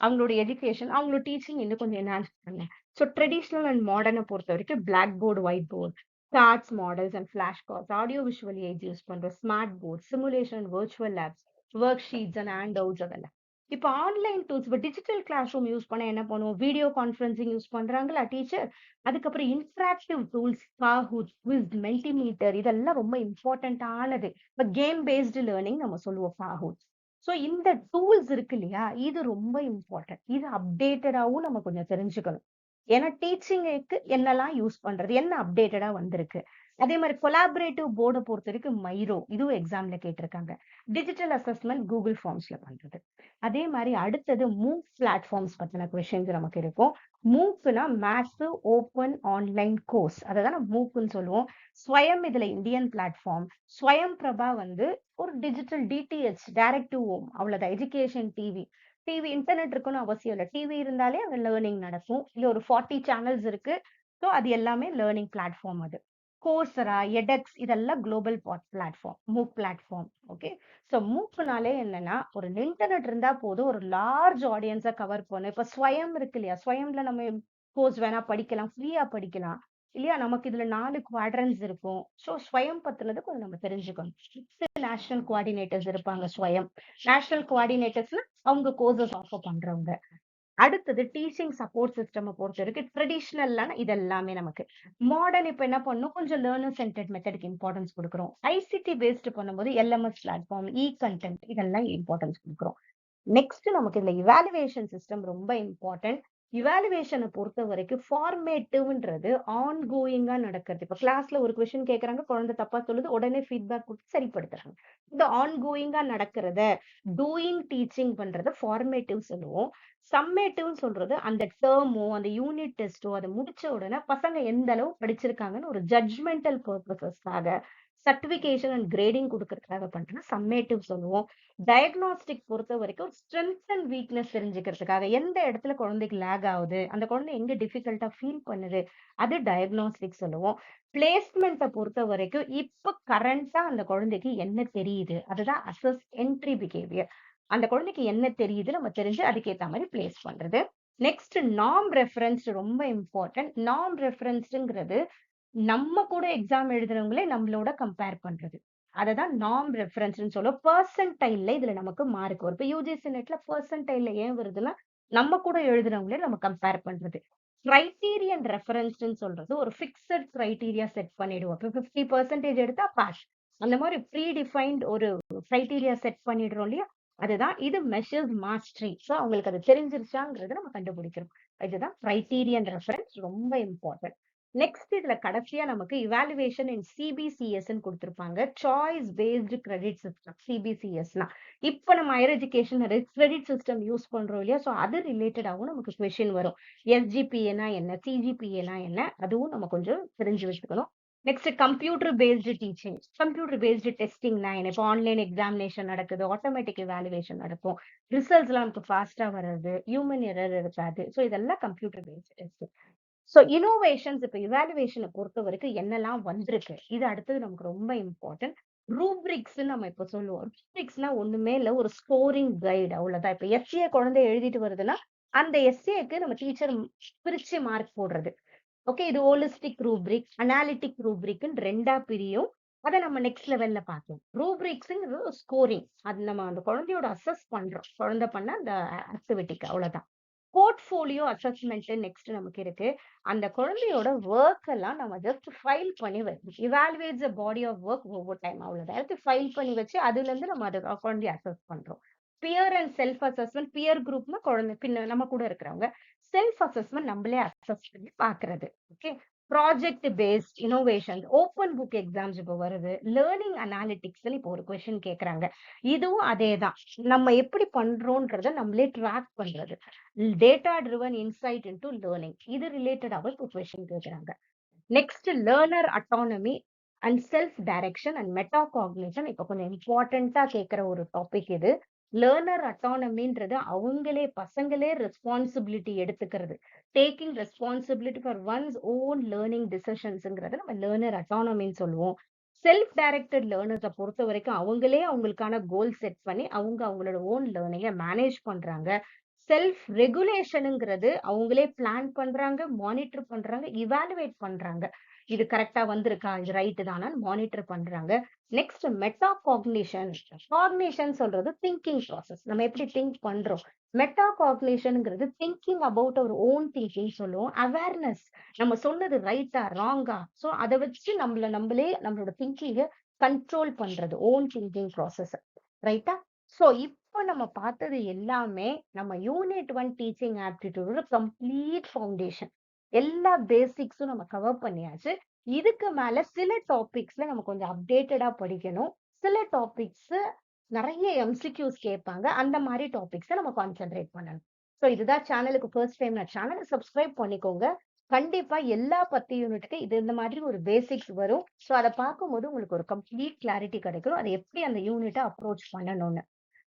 அவங்களோட எஜுகேஷன், அவங்களோட டீச்சிங் இன்னும் கொஞ்சம் என்ஹான்ஸ் பண்ண. ஸோ ட்ரெடிஷ்னல் அண்ட் மாடர்னை பொறுத்த வரைக்கும் blackboard, whiteboard, charts, models and flash cards, audio visual aids use பண்றோம், smart board, simulation, virtual labs, worksheets and handouts அதெல்லாம். இப்போ ஆன்லைன் டூல்ஸ், இப்போ டிஜிட்டல் கிளாஸ் ரூம் யூஸ் பண்ண என்ன பண்ணுவோம்? வீடியோ கான்ஃபரன்சிங் யூஸ் பண்றாங்களா teacher? அதுக்கப்புறம் interactive tools, Kahoot, quiz, Mentimeter, இதெல்லாம் ரொம்ப இம்பார்ட்டன்டானது. இப்போ கேம் பேஸ்டு லேர்னிங் நம்ம சொல்லுவோம் காஹூட். ஸோ இந்த டூல்ஸ் இருக்கு இல்லையா? இது ரொம்ப இம்பார்ட்டன்ட். இது அப்டேட்டடாவும் நம்ம கொஞ்சம் தெரிஞ்சுக்கணும். ஏன்னா டீச்சிங்க்கு என்னெல்லாம் யூஸ் பண்றது? என்ன அப்டேட்டடா வந்திருக்கு? அதே மாதிரி கொலாபரேட்டிவ் போர்ட பொறுத்தவரைக்கும் மைரோ, இதுவும் எக்ஸாம்ல கேட்டிருக்காங்க. டிஜிட்டல் அசஸ்மென்ட் கூகுள் ஃபார்ம்ஸ்ல பண்றது. அதே மாதிரி அடுத்தது மூக் பிளாட்ஃபார்ம்ஸ் பத்தின கொஸ்டின்ஸ் நமக்கு இருக்கும். மூக்னா மேசிவ் ஓப்பன் ஆன்லைன் கோர்ஸ், அததான் நம்ம மூக்குன்னு சொல்லுவோம். ஸ்வயம் இதுல இந்தியன் பிளாட்ஃபார்ம். ஸ்வயம் பிரபா வந்து ஒரு digital DTH, direct to home, அவ்வளவுதான். எஜுகேஷன் டிவி, இன்டர்நெட் இருக்குன்னு அவசியம் இல்லை. டிவி இருந்தாலே அங்க லேர்னிங் நடக்கும். இல்ல ஒரு 40 சேனல்ஸ் இருக்கு. ஸோ அது எல்லாமே லேர்னிங் பிளாட்ஃபார்ம். அது கோர்சரா, எடெக்ஸ், இதெல்லாம் குளோபல் பிளாட்ஃபார்ம், மூக் பிளாட்ஃபார்ம். ஓகே. ஸோ மூக்குனாலே என்னன்னா, ஒரு இன்டர்நெட் இருந்தா போதும், ஒரு லார்ஜ் ஆடியன்ஸை கவர் பண்ணும். இப்ப ஸ்வயம் இருக்கு இல்லையா? ஸ்வயம்ல நம்ம கோர்ஸ் வேணா படிக்கலாம், ஃப்ரீயா படிக்கலாம் இல்லையா? நமக்கு இதுல 4 குவாட்ரன்ஸ் இருக்கும். ஸோ ஸ்வயம் பத்தினது கொஞ்சம் நம்ம தெரிஞ்சுக்கணும். நேஷனல் கோஆர்டினேட்டர்ஸ் இருப்பாங்க. ஸ்வயம் நேஷனல் கோஆர்டினேட்டர்ஸ்னா அவங்க கோர்சஸ் ஆஃபர் பண்றவங்க. அடுத்தது டீச்சிங் சப்போர்ட் சிஸ்டம் பொறுத்த வரைக்கும் ட்ரெடிஷ்னல்லான இது எல்லாமே நமக்கு. மாடர்ன் இப்ப என்ன பண்ணும், கொஞ்சம் லேர்னர் சென்டர்ட் மெத்தடுக்கு இம்பார்ட்டன்ஸ் கொடுக்குறோம். ஐசிடி பேஸ்டு பண்ணும்போது எல்எம்எஸ் பிளாட்ஃபார்ம், இ கண்டென்ட், இதெல்லாம் இம்பார்ட்டன்ஸ் கொடுக்குறோம். நெக்ஸ்ட் நமக்கு இந்த இவாலுவேஷன் சிஸ்டம் ரொம்ப இம்பார்ட்டன்ட். இவாலுவேஷனை பொறுத்த வரைக்கும் ஃபார்மேட்டிவ்ன்றது ஆன்கோயிங்கா நடக்கிறது. இப்ப கிளாஸ்ல ஒரு கொஸ்டின் கேட்கறாங்க, குழந்தை தப்பா சொல்லுது, உடனே ஃபீட்பேக் கொடுத்து சரிப்படுத்துறாங்க. இந்த ஆன்கோயிங்கா நடக்கிறத டூயிங் டீச்சிங் பண்றத ஃபார்மேட்டிவ் சொல்லுவோம். சம்மேட்டிவ் சொல்றது அந்த டேர்மோ அந்த யூனிட் டெஸ்டோ அதை முடிச்ச உடனே பசங்க எந்த அளவு படிச்சிருக்காங்கன்னு ஒரு ஜட்ஜ்மெண்டல் பர்பசஸ்க்காக சர்டிபிகேஷன் அண்ட் கிரேடிங் கொடுக்கறதுக்காக பண்றோம்னா சம்மேட்டிவ் சொல்லுவோம். டயக்னாஸ்டிக் பொறுத்த வரைக்கும் ஸ்ட்ரென்த் அண்ட் வீக்னஸ் தெரிஞ்சுக்கிறதுக்காக, எந்த இடத்துல குழந்தைக்கு லேக் ஆகுது, அந்த குழந்தை எங்க டிஃபிகல்ட்டா ஃபீல் பண்ணுது, அது டயக்னாஸ்டிக் சொல்லுவோம். பிளேஸ்மெண்ட்டை பொறுத்த வரைக்கும் இப்ப கரண்டா அந்த குழந்தைக்கு என்ன தெரியுது, அதுதான் அசஸ் என்ட்ரி பிஹேவியர். அந்த குழந்தைக்கு என்ன தெரியுது நம்ம தெரிஞ்சு அதுக்கேத்த மாதிரி பிளேஸ் பண்றது. நெக்ஸ்ட் நாம் ரெஃபரன்ஸ் ரொம்ப இம்பார்ட்டன்ட். நாம் ரெஃபரன்ஸ்ங்கிறது நம்ம கூட எக்ஸாம் எழுதுறவங்களே நம்மளோட கம்பேர் பண்றது. அததான் நாம் ரெஃபரன்ஸ்னு சொல்லுவோம். பெர்சன்டைல்ல இதுல நமக்கு மார்க் வரும். இப்ப யூஜிசி நெட்ல பெர்சன்டைல்ல ஏன் வருதுன்னா, நம்ம கூட எழுதுறவங்களே நம்ம கம்பேர் பண்றது. கிரைட்டீரியன் ரெஃபரன்ஸ்னு சொல்றது ஒரு பிக்சட் கிரைட்டீரியா செட் பண்ணிடுவோம். இப்போ 50% எடுத்தா பாஸ். அந்த மாதிரி ப்ரீ டிஃபைன்ட் ஒரு கிரைட்டீரியா செட் பண்ணிடுறோம் இல்லையா? அதுதான் இது மெஷர்ஸ் மாஸ்டரி. ஸோ அவங்களுக்கு அது தெரிஞ்சிருச்சாங்கிறத நம்ம கண்டுபிடிக்கிறோம். இதுதான் கிரைட்டீரியன் ரெஃபரன்ஸ், ரொம்ப இம்பார்ட்டன்ட். நெக்ஸ்ட் இதுல கடைசியா நமக்கு இவாலுவேஷன் இன் சிபிசிஎஸ் கொடுத்திருப்பாங்க. சாய்ஸ் பேஸ்டு கிரெடிட் சிஸ்டம், சிபிசிஎஸ்னா இப்ப நம்ம higher education credit system use பண்றோம் இல்லையா? ஸோ அது ரிலேட்டடாகவும் நமக்கு கொஸ்டின் வரும். எஸ்ஜிபிஏனா என்ன, சிஜிபிஏனா என்ன, அதுவும் நம்ம கொஞ்சம் தெரிஞ்சு வச்சுக்கணும். Next computer based teaching, computer based டெஸ்டிங்னா என்ன? இப்போ ஆன்லைன் எக்ஸாமினேஷன் நடக்குது, ஆட்டோமேட்டிக் இவாலுவேஷன் நடக்கும், ரிசல்ட்ஸ் எல்லாம் நமக்கு ஃபாஸ்டா வர்றது, ஹியூமன் எரர் இருக்காது. ஸோ இதெல்லாம் computer based testing. So innovations இப்போ இவாலுவேஷனை பொறுத்த வரைக்கும் என்னெல்லாம் வந்திருக்கு, இது அடுத்தது நமக்கு ரொம்ப இம்பார்ட்டன்ட். ரூப்ரிக்ஸ் நம்ம இப்ப சொல்லுவோம். ரூப்ரிக்ஸ்னா ஒண்ணுமே இல்ல, ஒரு ஸ்கோரிங் கைடு, அவ்வளவுதான். இப்ப எஸ்ஏ குழந்தை எழுதிட்டு வருதுன்னா அந்த எஸ்ஏக்கு நம்ம டீச்சர் பிரிச்சு மார்க் போடுறது. ஓகே, இது ஹோலிஸ்டிக் ரூப்ரிக், அனாலிட்டிக் ரூப்ரிக்னு ரெண்டா பிரியும். அதை நம்ம நெக்ஸ்ட் லெவல்ல பார்ப்போம். ரூப்ரிக்ஸ்ங்கிறது ஸ்கோரிங், அது நம்ம அந்த குழந்தையோட அசஸ் பண்றோம், குழந்தை பண்ண அந்த ஆக்டிவிட்டிக்கு, அவ்வளவுதான். போர்ட்ஃபோலியோ அசஸ்மெண்ட் நெக்ஸ்ட் நமக்கு இருக்கு. அந்த குழந்தையோட ஒர்க் எல்லாம் நம்ம ஜஸ்ட் ஃபைல் பண்ணி வைக்கணும். Evaluates body of work over time, அவ்வளவுதான். ஃபைல் பண்ணி வச்சு அதுல இருந்து நம்ம அதை குழந்தைய அசஸ் பண்றோம். Peer and self assessment, peer குரூப்னா குழந்தை பின்ன நம்ம கூட இருக்கிறவங்க, செல்ஃப் அசஸ்மெண்ட் நம்மளே அசஸ் பண்ணி பாக்குறது. Okay. Project paste innovation, open book exams இப்போ வருது. லேர்னிங் அனாலிட்டிக்ஸ் இப்போ ஒரு கொஸ்டின் கேக்குறாங்க. இதுவும் அதேதான், நம்ம எப்படி பண்றோம்ன்றத நம்மளே ட்ராக் பண்றது. Data driven insight into learning, இது ரிலேட்டடாக இப்போ கொஸ்டின் கேக்குறாங்க. Next learner autonomy and self direction and metacognition. இப்போ கொஞ்சம் இம்பார்ட்டண்டா கேட்கிற ஒரு டாபிக் இது. லேர்னர் அட்டானமின்றது அவங்களே பசங்களே ரெஸ்பான்சிபிலிட்டி எடுத்துக்கிறது. Taking responsibility for one's own learning டிசிஷன்ஸ்ங்கிறத நம்ம லேர்னர் அட்டானமின்னு சொல்லுவோம். செல்ஃப் டைரக்டட் லேர்னர்ஸை பொறுத்த வரைக்கும் அவங்களே அவங்களுக்கான கோல் செட் பண்ணி அவங்களோட ஓன் லேர்னிங்கை மேனேஜ் பண்றாங்க. செல்ஃப் ரெகுலேஷனுங்கிறது அவங்களே பிளான் பண்றாங்க, மானிட்டர் பண்றாங்க, இவாலுவேட் பண்றாங்க. இது கரெக்டா வந்திருக்கா, இது ரைட்டு தானா மானிட்டர் பண்றாங்க. Next metacognition. காக்னிஷன் சொல்றது திங்கிங் ப்ராசஸ். நம்ம எப்படி திங்க் பண்றோம். மெட்டா காக்னிஷன்ங்கிறது thinking about our own thinking சொல்லுவோம். அவேர்னஸ், நம்ம சொன்னது ரைட்டா ராங்கா, ஸோ அதை வச்சு நம்மளே நம்மளோட திங்கிங்கை கண்ட்ரோல் பண்றது ஓன் திங்கிங் ப்ராசஸ். ரைட்டா? ஸோ இப்போ நம்ம பார்த்தது எல்லாமே நம்ம யூனிட் 1 டீச்சிங் ஆப்டிடியூடோட கம்ப்ளீட் ஃபவுண்டேஷன். எல்லா பேசிக்ஸும் நம்ம கவர் பண்ணியாச்சு. இதுக்கு மேல சில டாபிக்ஸ்ல நம்ம கொஞ்சம் அப்டேட்டடா படிக்கணும். சில டாபிக்ஸ் நிறைய எம்சிக்யூஸ் கேட்பாங்க. அந்த மாதிரி டாபிக்ஸை நம்ம கான்சென்ட்ரேட் பண்ணணும். ஸோ இதுதான் சேனலுக்கு ஃபர்ஸ்ட் டைம் நான் சேனலை சப்ஸ்கிரைப் பண்ணிக்கோங்க. கண்டிப்பா எல்லா 10 யூனிட்டுக்கு இந்த மாதிரி ஒரு பேசிக்ஸ் வரும். ஸோ அதை பார்க்கும்போது உங்களுக்கு ஒரு கம்ப்ளீட் கிளாரிட்டி கிடைக்கும். அதை எப்படி அந்த யூனிட்டை அப்ரோச் பண்ணணும்னு.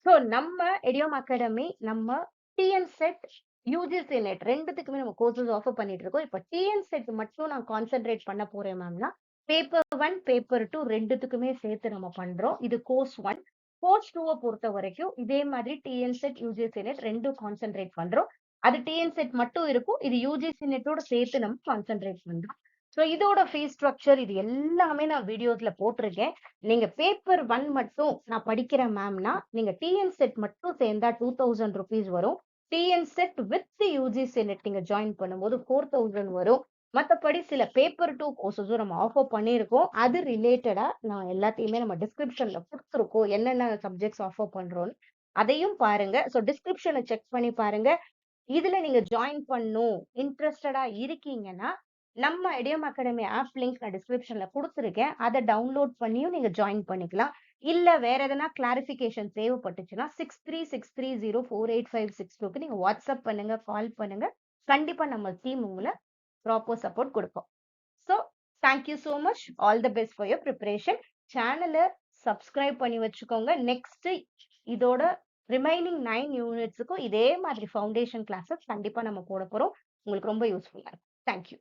ஸோ நம்ம எடியோம் அகாடமி நம்ம டிஎன் செட் யூஜிசி நெட் ரெண்டுத்துக்குமே நம்ம கோர்சஸ் ஆஃபர் பண்ணிட்டு இருக்கோம். இப்போ டிஎன் செட் மட்டும் நான் கான்சென்ட்ரேட் பண்ண போறேன் மேம்னா பேப்பர் 1 பேப்பர் 2 ரெண்டுத்துக்குமே சேர்த்து நம்ம பண்றோம். இது கோர்ஸ் 1. கோர்ஸ் 2 பொறுத்த வரைக்கும் இதே மாதிரி டிஎன் செட் யூஜிசி நெட் ரெண்டும் கான்சென்ட்ரேட் பண்றோம். அது டிஎன் செட் மட்டும் இருக்கும், இது யூஜிசி நெட்டோட சேர்த்து நம்ம கான்சென்ட்ரேட் பண்றோம். ஸோ இதோட ஃபீஸ் ஸ்ட்ரக்சர் இது எல்லாமே நான் வீடியோஸ்ல போட்டிருக்கேன். நீங்க பேப்பர் 1 மட்டும் நான் படிக்கிறேன் மேம்னா நீங்க டிஎன் செட் மட்டும் சேர்ந்தா 2000 ருபீஸ் வரும். TN set with UGC net நீங்க ஜாயின் பண்ணும்போது 4000 வரும். மற்றபடி சில பேப்பர் 2 கோர்சஸும் நம்ம ஆஃபர் பண்ணியிருக்கோம். அது ரிலேட்டடா நான் எல்லாத்தையுமே நம்ம டிஸ்கிரிப்ஷன்ல கொடுத்துருக்கோம், என்னென்ன சப்ஜெக்ட்ஸ் ஆஃபர் பண்றோம்னு அதையும் பாருங்க. ஸோ டிஸ்கிரிப்ஷனை செக் பண்ணி பாருங்க. இதுல நீங்க ஜாயின் பண்ணும் இன்ட்ரெஸ்டடா இருக்கீங்கன்னா நம்ம எடியோம் அகாடமி ஆப் லிங்க் நான் டிஸ்கிரிப்ஷன்ல கொடுத்துருக்கேன். அதை டவுன்லோட் பண்ணியும் நீங்க ஜாயின் பண்ணிக்கலாம். இல்ல வேற எதனா கிளாரிபிகேஷன் தேவைப்பட்டுச்சுன்னா 63604856 நீங்க வாட்ஸ்அப் பண்ணுங்க, கால் பண்ணுங்க. கண்டிப்பா நம்ம டீம் உங்களை ப்ராப்பர் சப்போர்ட் கொடுப்போம். So thank you so much. All the best for your preparation. சேனலை சப்ஸ்கிரைப் பண்ணி வச்சுக்கோங்க. நெக்ஸ்ட் இதோட ரிமைனிங் 9 யூனிட்ஸுக்கும் இதே மாதிரி ஃபவுண்டேஷன் கிளாஸஸ் கண்டிப்பா நம்ம போட போறோம். உங்களுக்கு ரொம்ப யூஸ்ஃபுல்லா இருக்கும். தேங்க்யூ.